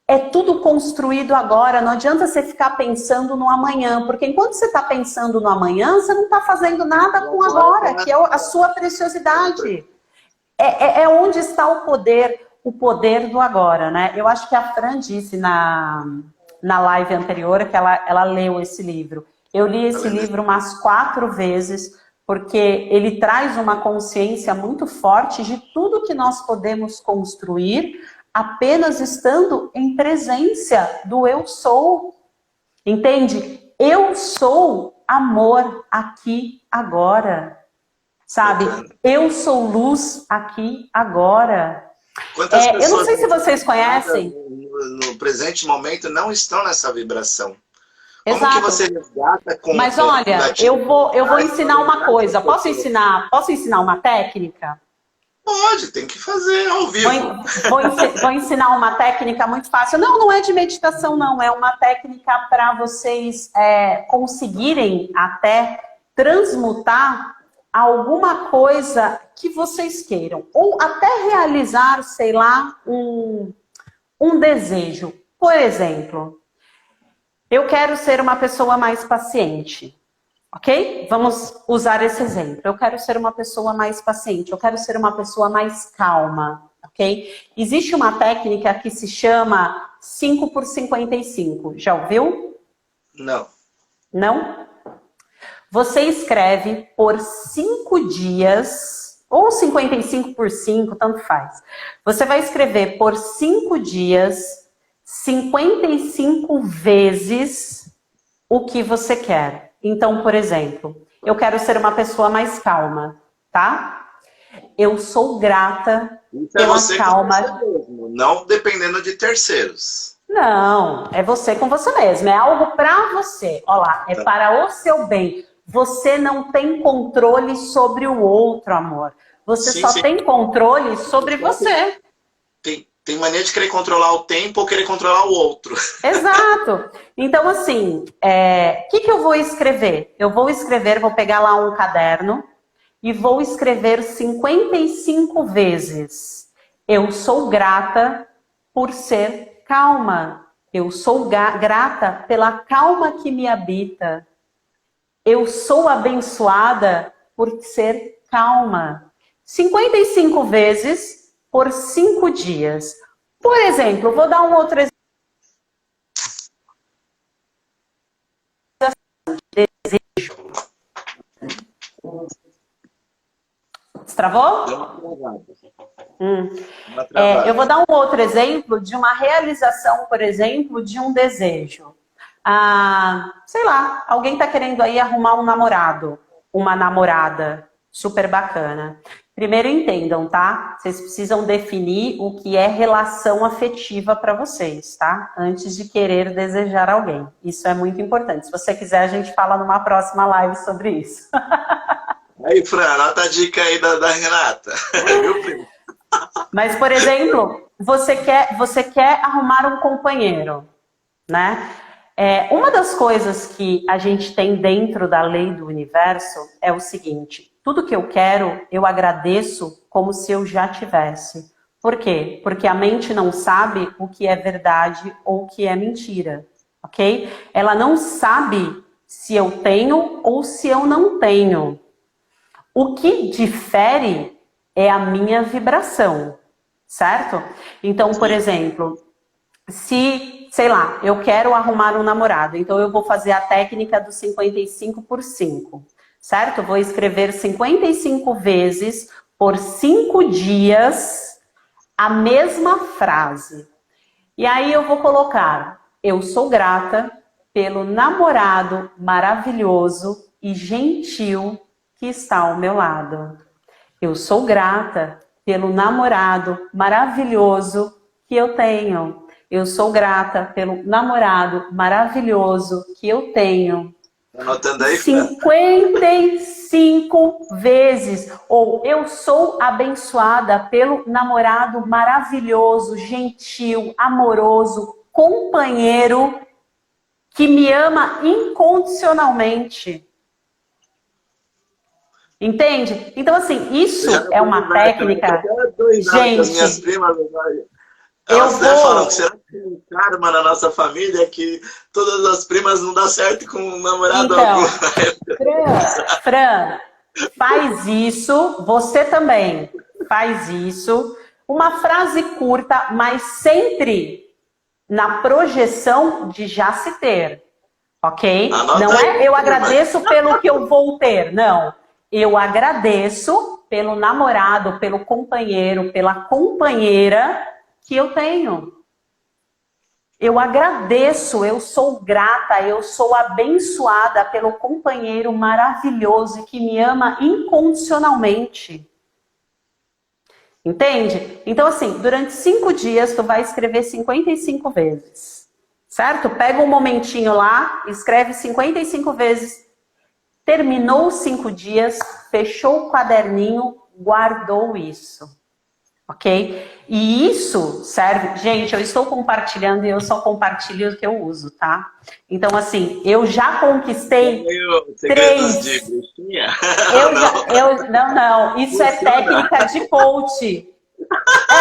Speaker 2: É tudo construído agora, não adianta você ficar pensando no amanhã, porque enquanto você está pensando no amanhã, você não está fazendo nada com agora, que é a sua preciosidade. É onde está o poder do agora, né? Eu acho que a Fran disse na live anterior que ela leu esse livro. Eu li esse livro umas 4 vezes, porque ele traz uma consciência muito forte de tudo que nós podemos construir apenas estando em presença do eu sou. Entende? Eu sou amor aqui, agora. Sabe? Eu sou luz aqui, agora.
Speaker 1: Quantas pessoas
Speaker 2: eu não sei se vocês conhecem.
Speaker 1: No presente momento não estão nessa vibração.
Speaker 2: Exato.
Speaker 1: Como que você resgata com...
Speaker 2: Mas olha, eu vou ensinar uma coisa. Posso ensinar uma técnica?
Speaker 1: Pode, tem que fazer ao vivo.
Speaker 2: Vou ensinar uma técnica muito fácil. Não é de meditação, não. É uma técnica para vocês conseguirem até transmutar alguma coisa que vocês queiram. Ou até realizar, sei lá, um desejo. Por exemplo, eu quero ser uma pessoa mais paciente. Ok? Vamos usar esse exemplo. Eu quero ser uma pessoa mais paciente, eu quero ser uma pessoa mais calma, ok? Existe uma técnica que se chama 5 por 55. Já ouviu?
Speaker 1: Não.
Speaker 2: Não? Você escreve por 5 dias, ou 55 por 5, tanto faz. Você vai escrever por 5 dias, 55 vezes o que você quer. Então, por exemplo, eu quero ser uma pessoa mais calma, tá? Eu sou grata pela calma.
Speaker 1: Mesmo, não dependendo de terceiros.
Speaker 2: Não, é você com você mesmo. É algo para você. Olha lá, é para o seu bem. Você não tem controle sobre o outro, amor. Você só tem controle sobre você.
Speaker 1: Tem mania de querer controlar o tempo ou querer controlar o outro.
Speaker 2: Exato. Então, assim, o que eu vou escrever? Eu vou pegar lá um caderno e vou escrever 55 vezes. Eu sou grata por ser calma. Eu sou grata pela calma que me habita. Eu sou abençoada por ser calma. 55 vezes por 5 dias. Por exemplo, vou dar um outro exemplo. Desejo. Travou?
Speaker 1: Deu uma travada. Uma
Speaker 2: Eu vou dar um outro exemplo de uma realização, por exemplo, de um desejo. Sei lá, alguém está querendo aí arrumar um namorado, uma namorada super bacana. Primeiro entendam, tá? Vocês precisam definir o que é relação afetiva para vocês, tá? Antes de querer desejar alguém. Isso é muito importante. Se você quiser, a gente fala numa próxima live sobre isso.
Speaker 1: Aí, Fran, anota a dica aí da Renata. Viu, primo?
Speaker 2: Mas, por exemplo, você quer arrumar um companheiro, né? Uma das coisas que a gente tem dentro da lei do universo é o seguinte: tudo que eu quero, eu agradeço como se eu já tivesse. Por quê? Porque a mente não sabe o que é verdade ou o que é mentira, ok? Ela não sabe se eu tenho ou se eu não tenho. O que difere é a minha vibração, certo? Então, por exemplo, se, sei lá, eu quero arrumar um namorado, então eu vou fazer a técnica do 55 por 5, certo? Vou escrever 55 vezes por 5 dias a mesma frase. E aí eu vou colocar: eu sou grata pelo namorado maravilhoso e gentil que está ao meu lado. Eu sou grata pelo namorado maravilhoso que eu tenho. Eu sou grata pelo namorado maravilhoso que eu tenho.
Speaker 1: Anotando aí,
Speaker 2: 55 vezes. Ou eu sou abençoada pelo namorado maravilhoso, gentil, amoroso, companheiro que me ama incondicionalmente. Entende? Então, assim, isso é uma técnica. Gente,
Speaker 1: minhas primas, elas até falam que será que tem um karma na nossa família que todas as primas não dá certo com um namorado algum.
Speaker 2: Fran, faz isso, você também faz isso. Uma frase curta, mas sempre na projeção de já se ter, ok?
Speaker 1: Anota
Speaker 2: não
Speaker 1: aí,
Speaker 2: é eu agradeço pelo que eu vou ter, não. Eu agradeço pelo namorado, pelo companheiro, pela companheira que eu tenho. Eu agradeço, eu sou grata, eu sou abençoada pelo companheiro maravilhoso que me ama incondicionalmente. Entende? Então, assim, durante 5 dias, tu vai escrever 55 vezes. Certo? Pega um momentinho lá, escreve 55 vezes. Terminou os 5 dias, fechou o quaderninho, guardou isso. Ok? E isso serve... Gente, eu estou compartilhando e eu só compartilho o que eu uso, tá? Então, assim, eu já conquistei 3...
Speaker 1: de bruxinha?
Speaker 2: Não. Isso é técnica de coach.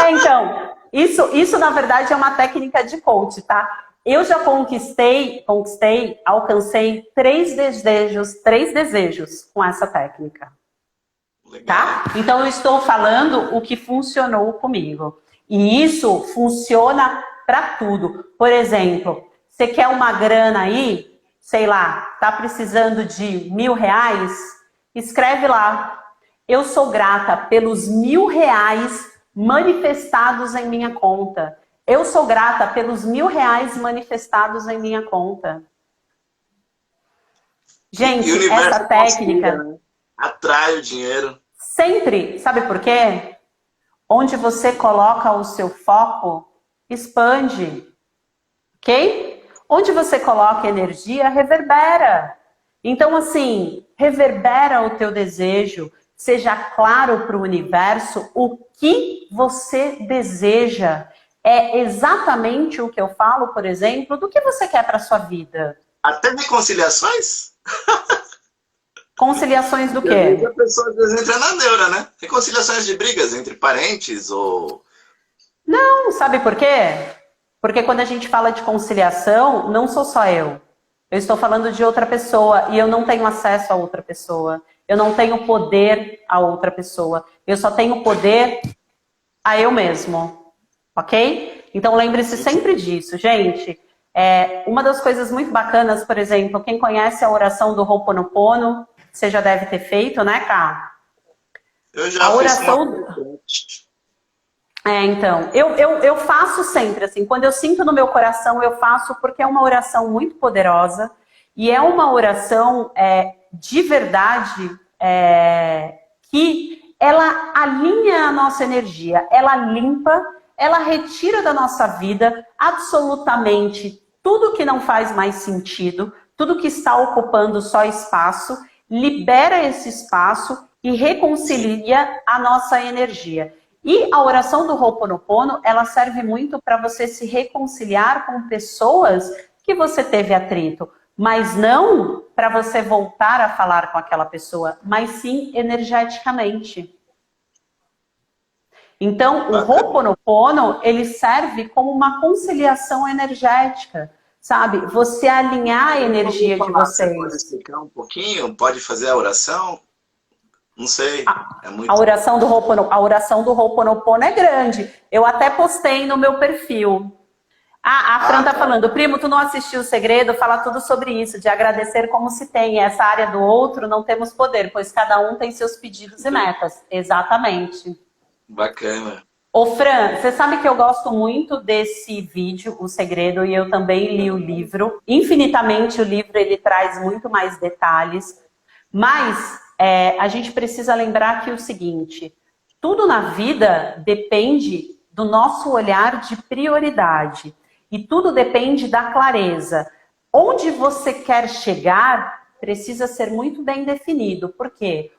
Speaker 2: Então, isso na verdade é uma técnica de coach, tá? Eu já alcancei 3 desejos com essa técnica. Tá? Então eu estou falando o que funcionou comigo. E isso funciona para tudo. Por exemplo, você quer uma grana aí, sei lá, tá precisando de R$1.000? Escreve lá: eu sou grata pelos R$1.000 manifestados em minha conta. Eu sou grata pelos R$1.000 manifestados em minha conta. Gente, essa técnica
Speaker 1: atrai o dinheiro.
Speaker 2: Sempre. Sabe por quê? Onde você coloca o seu foco, expande. Ok? Onde você coloca energia, reverbera. Então, assim, reverbera o teu desejo. Seja claro para o universo o que você deseja. É exatamente o que eu falo, por exemplo, do que você quer para sua vida.
Speaker 1: Até reconciliações?
Speaker 2: Conciliações do quê?
Speaker 1: A pessoa às vezes entra na neura, né? Reconciliações de brigas entre parentes ou...
Speaker 2: Não, sabe por quê? Porque quando a gente fala de conciliação, não sou só eu. Eu estou falando de outra pessoa e eu não tenho acesso a outra pessoa. Eu não tenho poder a outra pessoa. Eu só tenho poder a eu mesmo. Ok? Então lembre-se sempre disso, gente. Uma das coisas muito bacanas, por exemplo, quem conhece a oração do Ho'oponopono, você já deve ter feito, né, Ká?
Speaker 1: Eu já
Speaker 2: A
Speaker 1: fiz
Speaker 2: oração... então, eu faço sempre, assim, quando eu sinto no meu coração, eu faço porque é uma oração muito poderosa e é uma oração de verdade que ela alinha a nossa energia, ela limpa, ela retira da nossa vida absolutamente tudo que não faz mais sentido, tudo que está ocupando só espaço, libera esse espaço e reconcilia a nossa energia. E a oração do Ho'oponopono, ela serve muito para você se reconciliar com pessoas que você teve atrito, mas não para você voltar a falar com aquela pessoa, mas sim energeticamente. Então, o Ho'oponopono, ele serve como uma conciliação energética, sabe? Você alinhar a energia de vocês.
Speaker 1: Você pode explicar um pouquinho? Pode fazer a oração? Não sei. É muito...
Speaker 2: A oração do Ho'oponopono é grande. Eu até postei no meu perfil. A Fran tá falando, primo, tu não assistiu O Segredo? Fala tudo sobre isso, de agradecer como se tem. Essa área do outro não temos poder, pois cada um tem seus pedidos e metas. Exatamente.
Speaker 1: Bacana.
Speaker 2: Ô Fran, você sabe que eu gosto muito desse vídeo, O Segredo, e eu também li o livro. Infinitamente o livro, ele traz muito mais detalhes. Mas a gente precisa lembrar que o seguinte, tudo na vida depende do nosso olhar de prioridade. E tudo depende da clareza. Onde você quer chegar precisa ser muito bem definido. Por quê?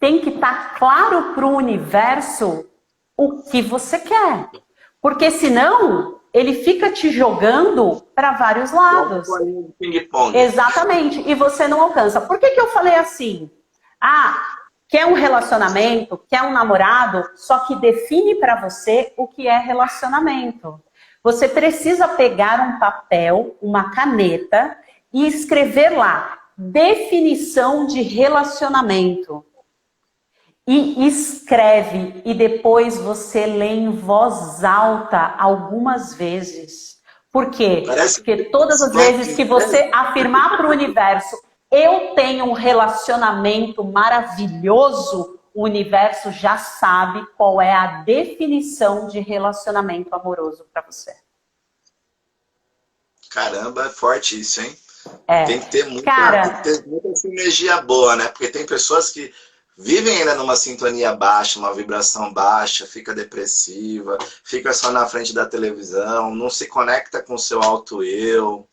Speaker 2: Tem que estar claro para o universo o que você quer. Porque senão, ele fica te jogando para vários lados. Exatamente. E você não alcança. Por que eu falei assim? Quer um relacionamento, quer um namorado, só que define para você o que é relacionamento. Você precisa pegar um papel, uma caneta e escrever lá, definição de relacionamento. E escreve, e depois você lê em voz alta algumas vezes. Por quê? Porque todas as vezes que você afirmar para o universo, eu tenho um relacionamento maravilhoso, o universo já sabe qual é a definição de relacionamento amoroso para você.
Speaker 1: Caramba, é forte isso, hein?
Speaker 2: É.
Speaker 1: Tem que ter muita sinergia boa, né? Porque tem pessoas que vivem ainda numa sintonia baixa, uma vibração baixa, fica depressiva, fica só na frente da televisão, não se conecta com o seu alto eu.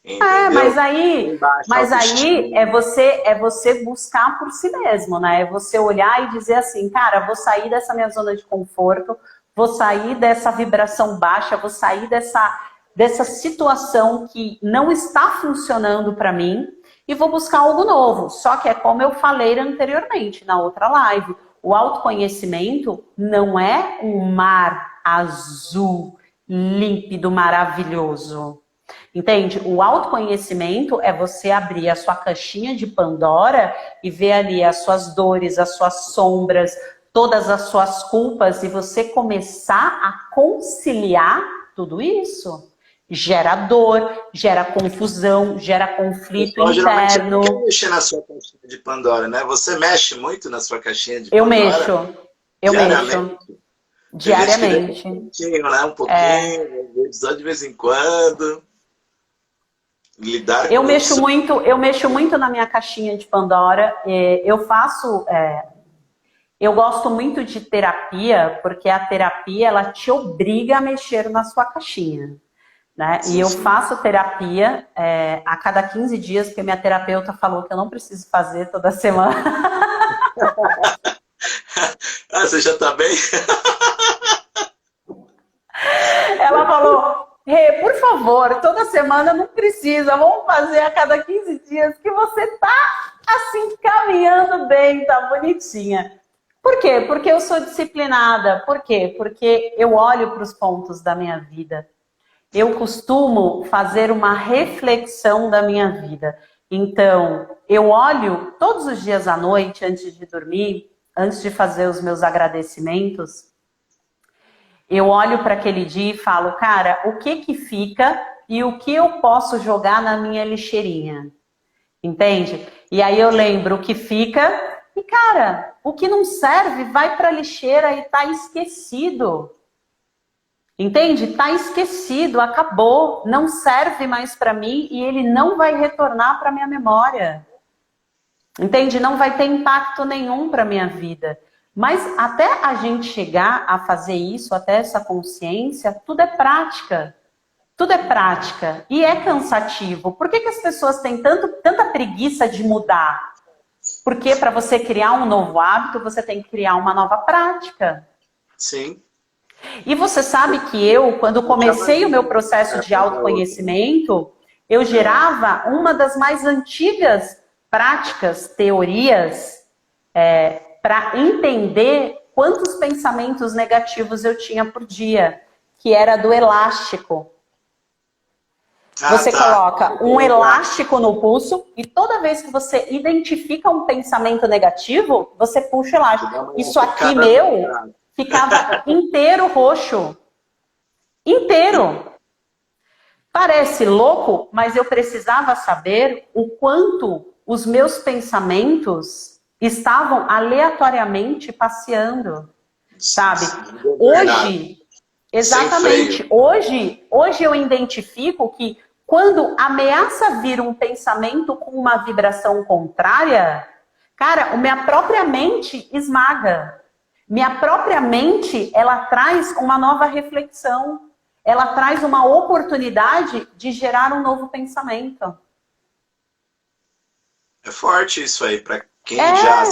Speaker 1: Entendeu?
Speaker 2: Mas aí é você buscar por si mesmo, né? É você olhar e dizer assim, cara, vou sair dessa minha zona de conforto, vou sair dessa vibração baixa, vou sair dessa situação que não está funcionando para mim e vou buscar algo novo. Só que é como eu falei anteriormente na outra live, o autoconhecimento não é um mar azul, límpido, maravilhoso. Entende? O autoconhecimento é você abrir a sua caixinha de Pandora e ver ali as suas dores, as suas sombras, todas as suas culpas e você começar a conciliar tudo isso. Gera dor, gera confusão, gera conflito interno.
Speaker 1: Você quer mexer na sua caixinha de Pandora, né? Você mexe muito na sua caixinha de Pandora?
Speaker 2: Eu mexo. Diariamente.
Speaker 1: Um pouquinho, só de vez em quando. Lidar
Speaker 2: eu mexo muito na minha caixinha de Pandora. Eu gosto muito de terapia, porque a terapia ela te obriga a mexer na sua caixinha. Né? Sim, e eu faço terapia a cada 15 dias, porque minha terapeuta falou que eu não preciso fazer toda semana.
Speaker 1: Você já tá bem?
Speaker 2: Ela falou, por favor, toda semana não precisa, vamos fazer a cada 15 dias que você tá assim caminhando bem, tá bonitinha. Por quê? Porque eu sou disciplinada. Por quê? Porque eu olho para os pontos da minha vida. Eu costumo fazer uma reflexão da minha vida. Então, eu olho todos os dias à noite, antes de dormir, antes de fazer os meus agradecimentos, eu olho para aquele dia e falo, cara, o que fica e o que eu posso jogar na minha lixeirinha? Entende? E aí eu lembro o que fica e, cara, o que não serve vai para a lixeira e está esquecido. Entende? Está esquecido, acabou, não serve mais para mim e ele não vai retornar para minha memória. Entende? Não vai ter impacto nenhum para minha vida. Mas até a gente chegar a fazer isso, até essa consciência, tudo é prática. Tudo é prática e é cansativo. Por que as pessoas têm tanta preguiça de mudar? Porque para você criar um novo hábito, você tem que criar uma nova prática.
Speaker 1: Sim.
Speaker 2: E você sabe que eu, quando comecei o meu processo de autoconhecimento, eu gerava uma das mais antigas práticas, teorias, para entender quantos pensamentos negativos eu tinha por dia, que era do elástico. Você coloca um elástico no pulso e toda vez que você identifica um pensamento negativo, você puxa o elástico. Isso aqui meu ficava inteiro roxo. Inteiro. Parece louco, mas eu precisava saber o quanto os meus pensamentos estavam aleatoriamente passeando. Sabe? Hoje... Exatamente. Hoje eu identifico que quando ameaça vir um pensamento com uma vibração contrária, cara, a minha própria mente esmaga. Minha própria mente, ela traz uma nova reflexão. Ela traz uma oportunidade de gerar um novo pensamento.
Speaker 1: É forte isso aí, para quem já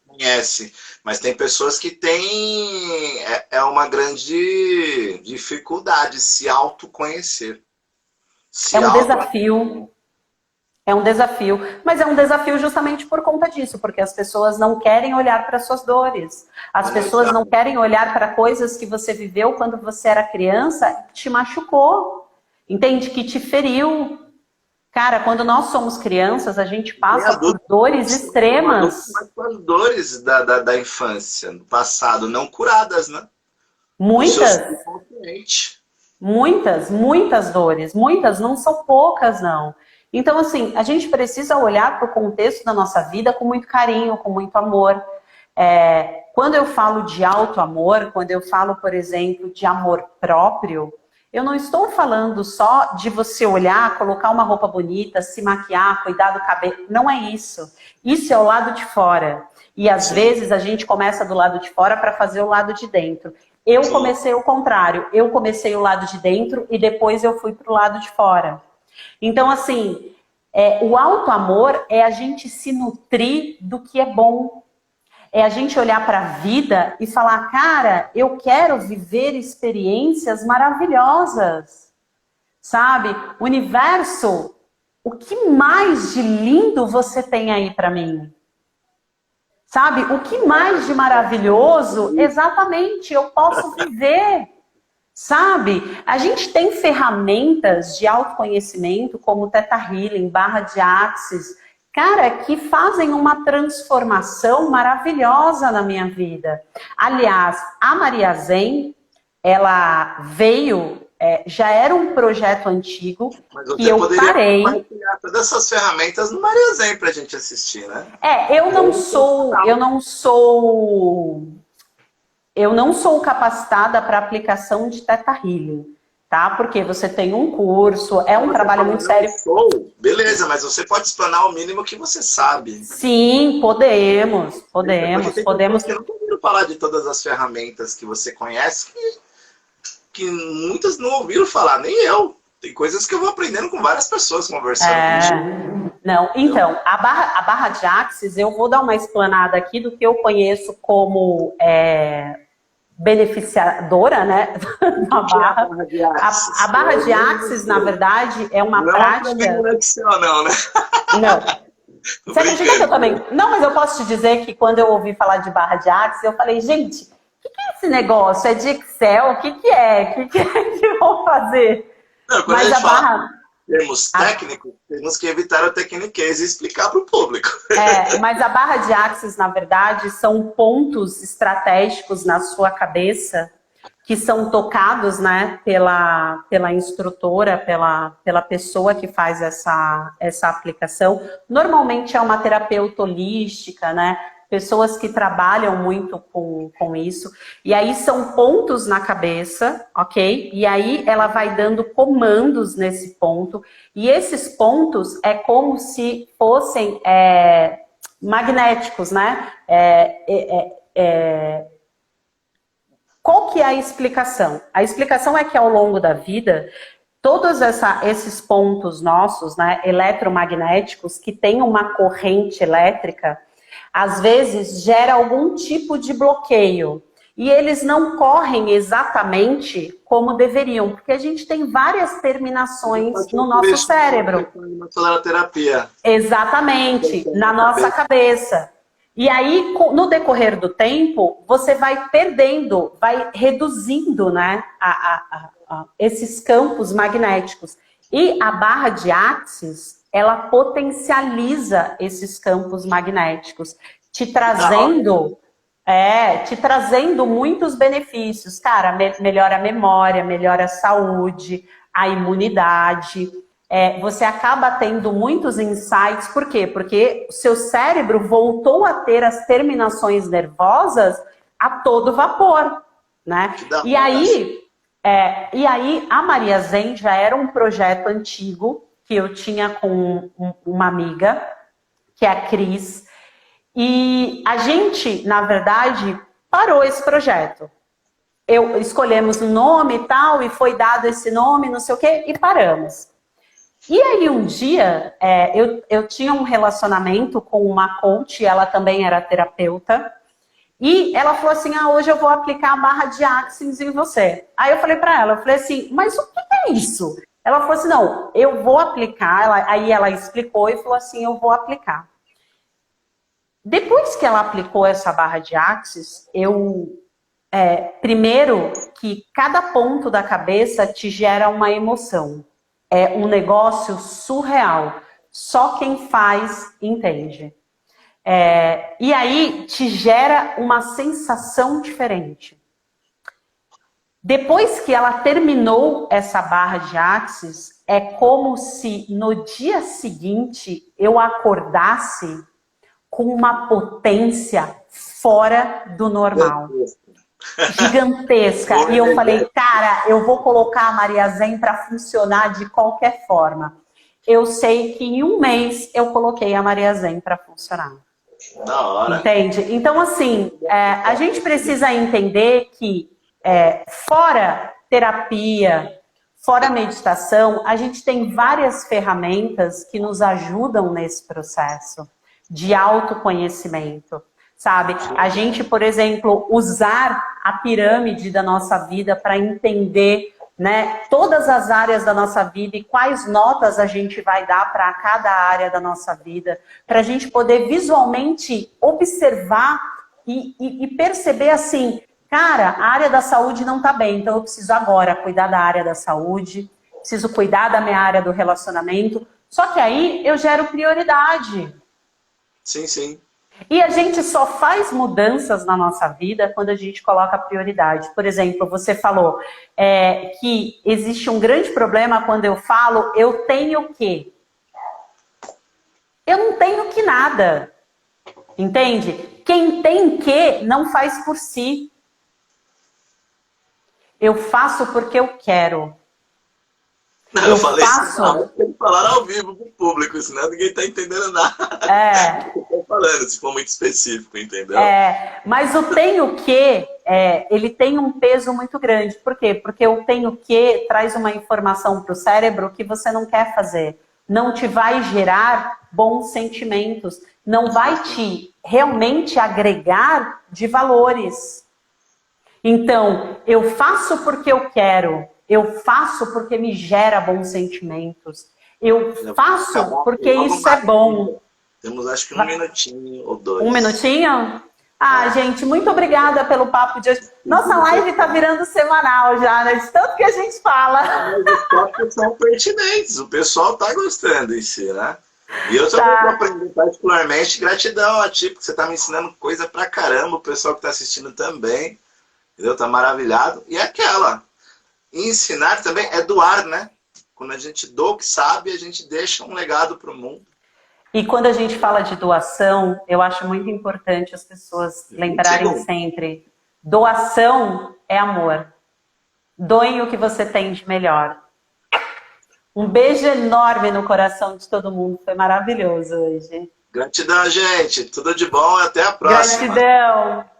Speaker 1: conhece. Mas tem pessoas que têm uma grande dificuldade se autoconhecer.
Speaker 2: É um desafio. É um desafio. Mas é um desafio justamente por conta disso, porque as pessoas não querem olhar para suas dores. As pessoas não querem olhar para coisas que você viveu quando você era criança e que te machucou. Entende? Que te feriu. Cara, quando nós somos crianças, a gente passa por dores extremas.
Speaker 1: As dores da infância, do passado, não curadas, né?
Speaker 2: Muitas dores. Muitas, não são poucas, não. Então, assim, a gente precisa olhar para o contexto da nossa vida com muito carinho, com muito amor. Quando eu falo de auto-amor, quando eu falo, por exemplo, de amor próprio, eu não estou falando só de você olhar, colocar uma roupa bonita, se maquiar, cuidar do cabelo. Não é isso. Isso é o lado de fora. E às vezes a gente começa do lado de fora para fazer o lado de dentro. Eu comecei o contrário. Eu comecei o lado de dentro e depois eu fui para o lado de fora. Então, assim, o auto-amor é a gente se nutrir do que é bom. É a gente olhar para a vida e falar, cara, eu quero viver experiências maravilhosas. Sabe? Universo, o que mais de lindo você tem aí para mim? Sabe? O que mais de maravilhoso, exatamente, eu posso viver. Sabe? A gente tem ferramentas de autoconhecimento como Theta Healing, barra de Axis, cara, que fazem uma transformação maravilhosa na minha vida. Aliás, a Maria Zen, ela veio, já era um projeto antigo, que eu parei.
Speaker 1: Compartilhar todas essas ferramentas no Maria Zen pra gente assistir, né?
Speaker 2: Eu não sou capacitada para aplicação de Theta Healing. Tá? Porque você tem um curso, é um trabalho muito sério.
Speaker 1: Beleza, mas você pode explanar o mínimo que você sabe.
Speaker 2: Sim, podemos.
Speaker 1: Porque eu não ouviram falar de todas as ferramentas que você conhece, que muitas não ouviram falar, nem eu. Tem coisas que eu vou aprendendo com várias pessoas conversando contigo.
Speaker 2: Não, então, a barra de Axis, eu vou dar uma explanada aqui do que eu conheço como... beneficiadora, né, da barra. A barra de Axis, na verdade, é uma prática...
Speaker 1: Não, né?
Speaker 2: Não. Você acredita que eu também... Não, mas eu posso te dizer que quando eu ouvi falar de barra de Axis, eu falei, gente, o que é esse negócio? É de Excel? O que é? O que é que vão fazer?
Speaker 1: Não, mas a barra... Termos técnicos, temos que evitar a tecniquez e explicar para o público.
Speaker 2: Mas a barra de Axis, na verdade, são pontos estratégicos na sua cabeça que são tocados, né, pela instrutora, pela pessoa que faz essa aplicação. Normalmente é uma terapeuta holística, né? pessoas que trabalham muito com isso. E aí são pontos na cabeça, ok? E aí ela vai dando comandos nesse ponto. E esses pontos é como se fossem magnéticos, né? Qual que é a explicação? A explicação é que ao longo da vida, todos esses pontos nossos, né, eletromagnéticos, que têm uma corrente elétrica, às vezes gera algum tipo de bloqueio. E eles não correm exatamente como deveriam, porque a gente tem várias terminações no nosso cérebro.
Speaker 1: Na terapia.
Speaker 2: Exatamente, na nossa cabeça. E aí, no decorrer do tempo, você vai perdendo, vai reduzindo, né, esses campos magnéticos. E a barra de Axis, ela potencializa esses campos magnéticos, te trazendo muitos benefícios. Cara, melhora a memória, melhora a saúde, a imunidade. Você acaba tendo muitos insights. Por quê? Porque o seu cérebro voltou a ter as terminações nervosas a todo vapor, né? E aí a Maria Zen já era um projeto antigo que eu tinha com uma amiga, que é a Cris, e a gente, na verdade, parou esse projeto. Escolhemos um nome e tal, e foi dado esse nome, não sei o quê, e paramos. E aí um dia, eu tinha um relacionamento com uma coach, ela também era terapeuta, e ela falou assim, hoje eu vou aplicar a barra de Axis em você. Aí eu falei pra ela, eu falei assim, mas o que é isso? Ela falou assim, não, eu vou aplicar. Aí ela explicou e falou assim, eu vou aplicar. Depois que ela aplicou essa barra de Axis, primeiro que cada ponto da cabeça te gera uma emoção. É um negócio surreal. Só quem faz entende. E aí te gera uma sensação diferente. Depois que ela terminou essa barra de Axis, é como se no dia seguinte eu acordasse com uma potência fora do normal. Gigantesca. E eu falei, cara, eu vou colocar a Maria Zen para funcionar de qualquer forma. Eu sei que em um mês eu coloquei a Maria Zen para funcionar.
Speaker 1: Da hora.
Speaker 2: Entende? Então, assim, a gente precisa entender que fora terapia, fora meditação, a gente tem várias ferramentas que nos ajudam nesse processo de autoconhecimento, sabe? A gente, por exemplo, usar a pirâmide da nossa vida para entender, né, todas as áreas da nossa vida e quais notas a gente vai dar para cada área da nossa vida, para a gente poder visualmente observar e perceber assim, cara, a área da saúde não está bem, então eu preciso agora cuidar da área da saúde, preciso cuidar da minha área do relacionamento, só que aí eu gero prioridade.
Speaker 1: Sim, sim.
Speaker 2: E a gente só faz mudanças na nossa vida quando a gente coloca prioridade. Por exemplo, você falou que existe um grande problema quando eu falo, eu tenho que. Eu não tenho que nada. Entende? Quem tem que não faz por si. Eu faço porque eu quero.
Speaker 1: Eu falei isso, tem que falar ao vivo pro público, senão ninguém tá entendendo nada. Eu tô falando, se for muito específico, entendeu?
Speaker 2: Mas o tenho que, ele tem um peso muito grande. Por quê? Porque o tenho que traz uma informação pro cérebro que você não quer fazer. Não te vai gerar bons sentimentos. Não vai te realmente agregar de valores. Então, eu faço porque eu quero. Eu faço porque me gera bons sentimentos. Eu faço porque isso é bom.
Speaker 1: Temos acho que um minutinho ou dois.
Speaker 2: Um minutinho? Gente, muito obrigada pelo papo de hoje. Nossa live está virando semanal já, né? De tanto que a gente fala.
Speaker 1: Os tópicos são pertinentes. O pessoal tá gostando em si, né? E eu também tô aprendendo particularmente. Gratidão a ti, porque você tá me ensinando coisa pra caramba. O pessoal que tá assistindo também. Entendeu? Tá maravilhado. E aquela... ensinar também é doar, né? Quando a gente doa o que sabe, a gente deixa um legado para o mundo.
Speaker 2: E quando a gente fala de doação, eu acho muito importante as pessoas lembrarem sempre: doação é amor. Doem o que você tem de melhor. Um beijo enorme no coração de todo mundo. Foi maravilhoso hoje.
Speaker 1: Gratidão, gente. Tudo de bom e até a próxima.
Speaker 2: Gratidão.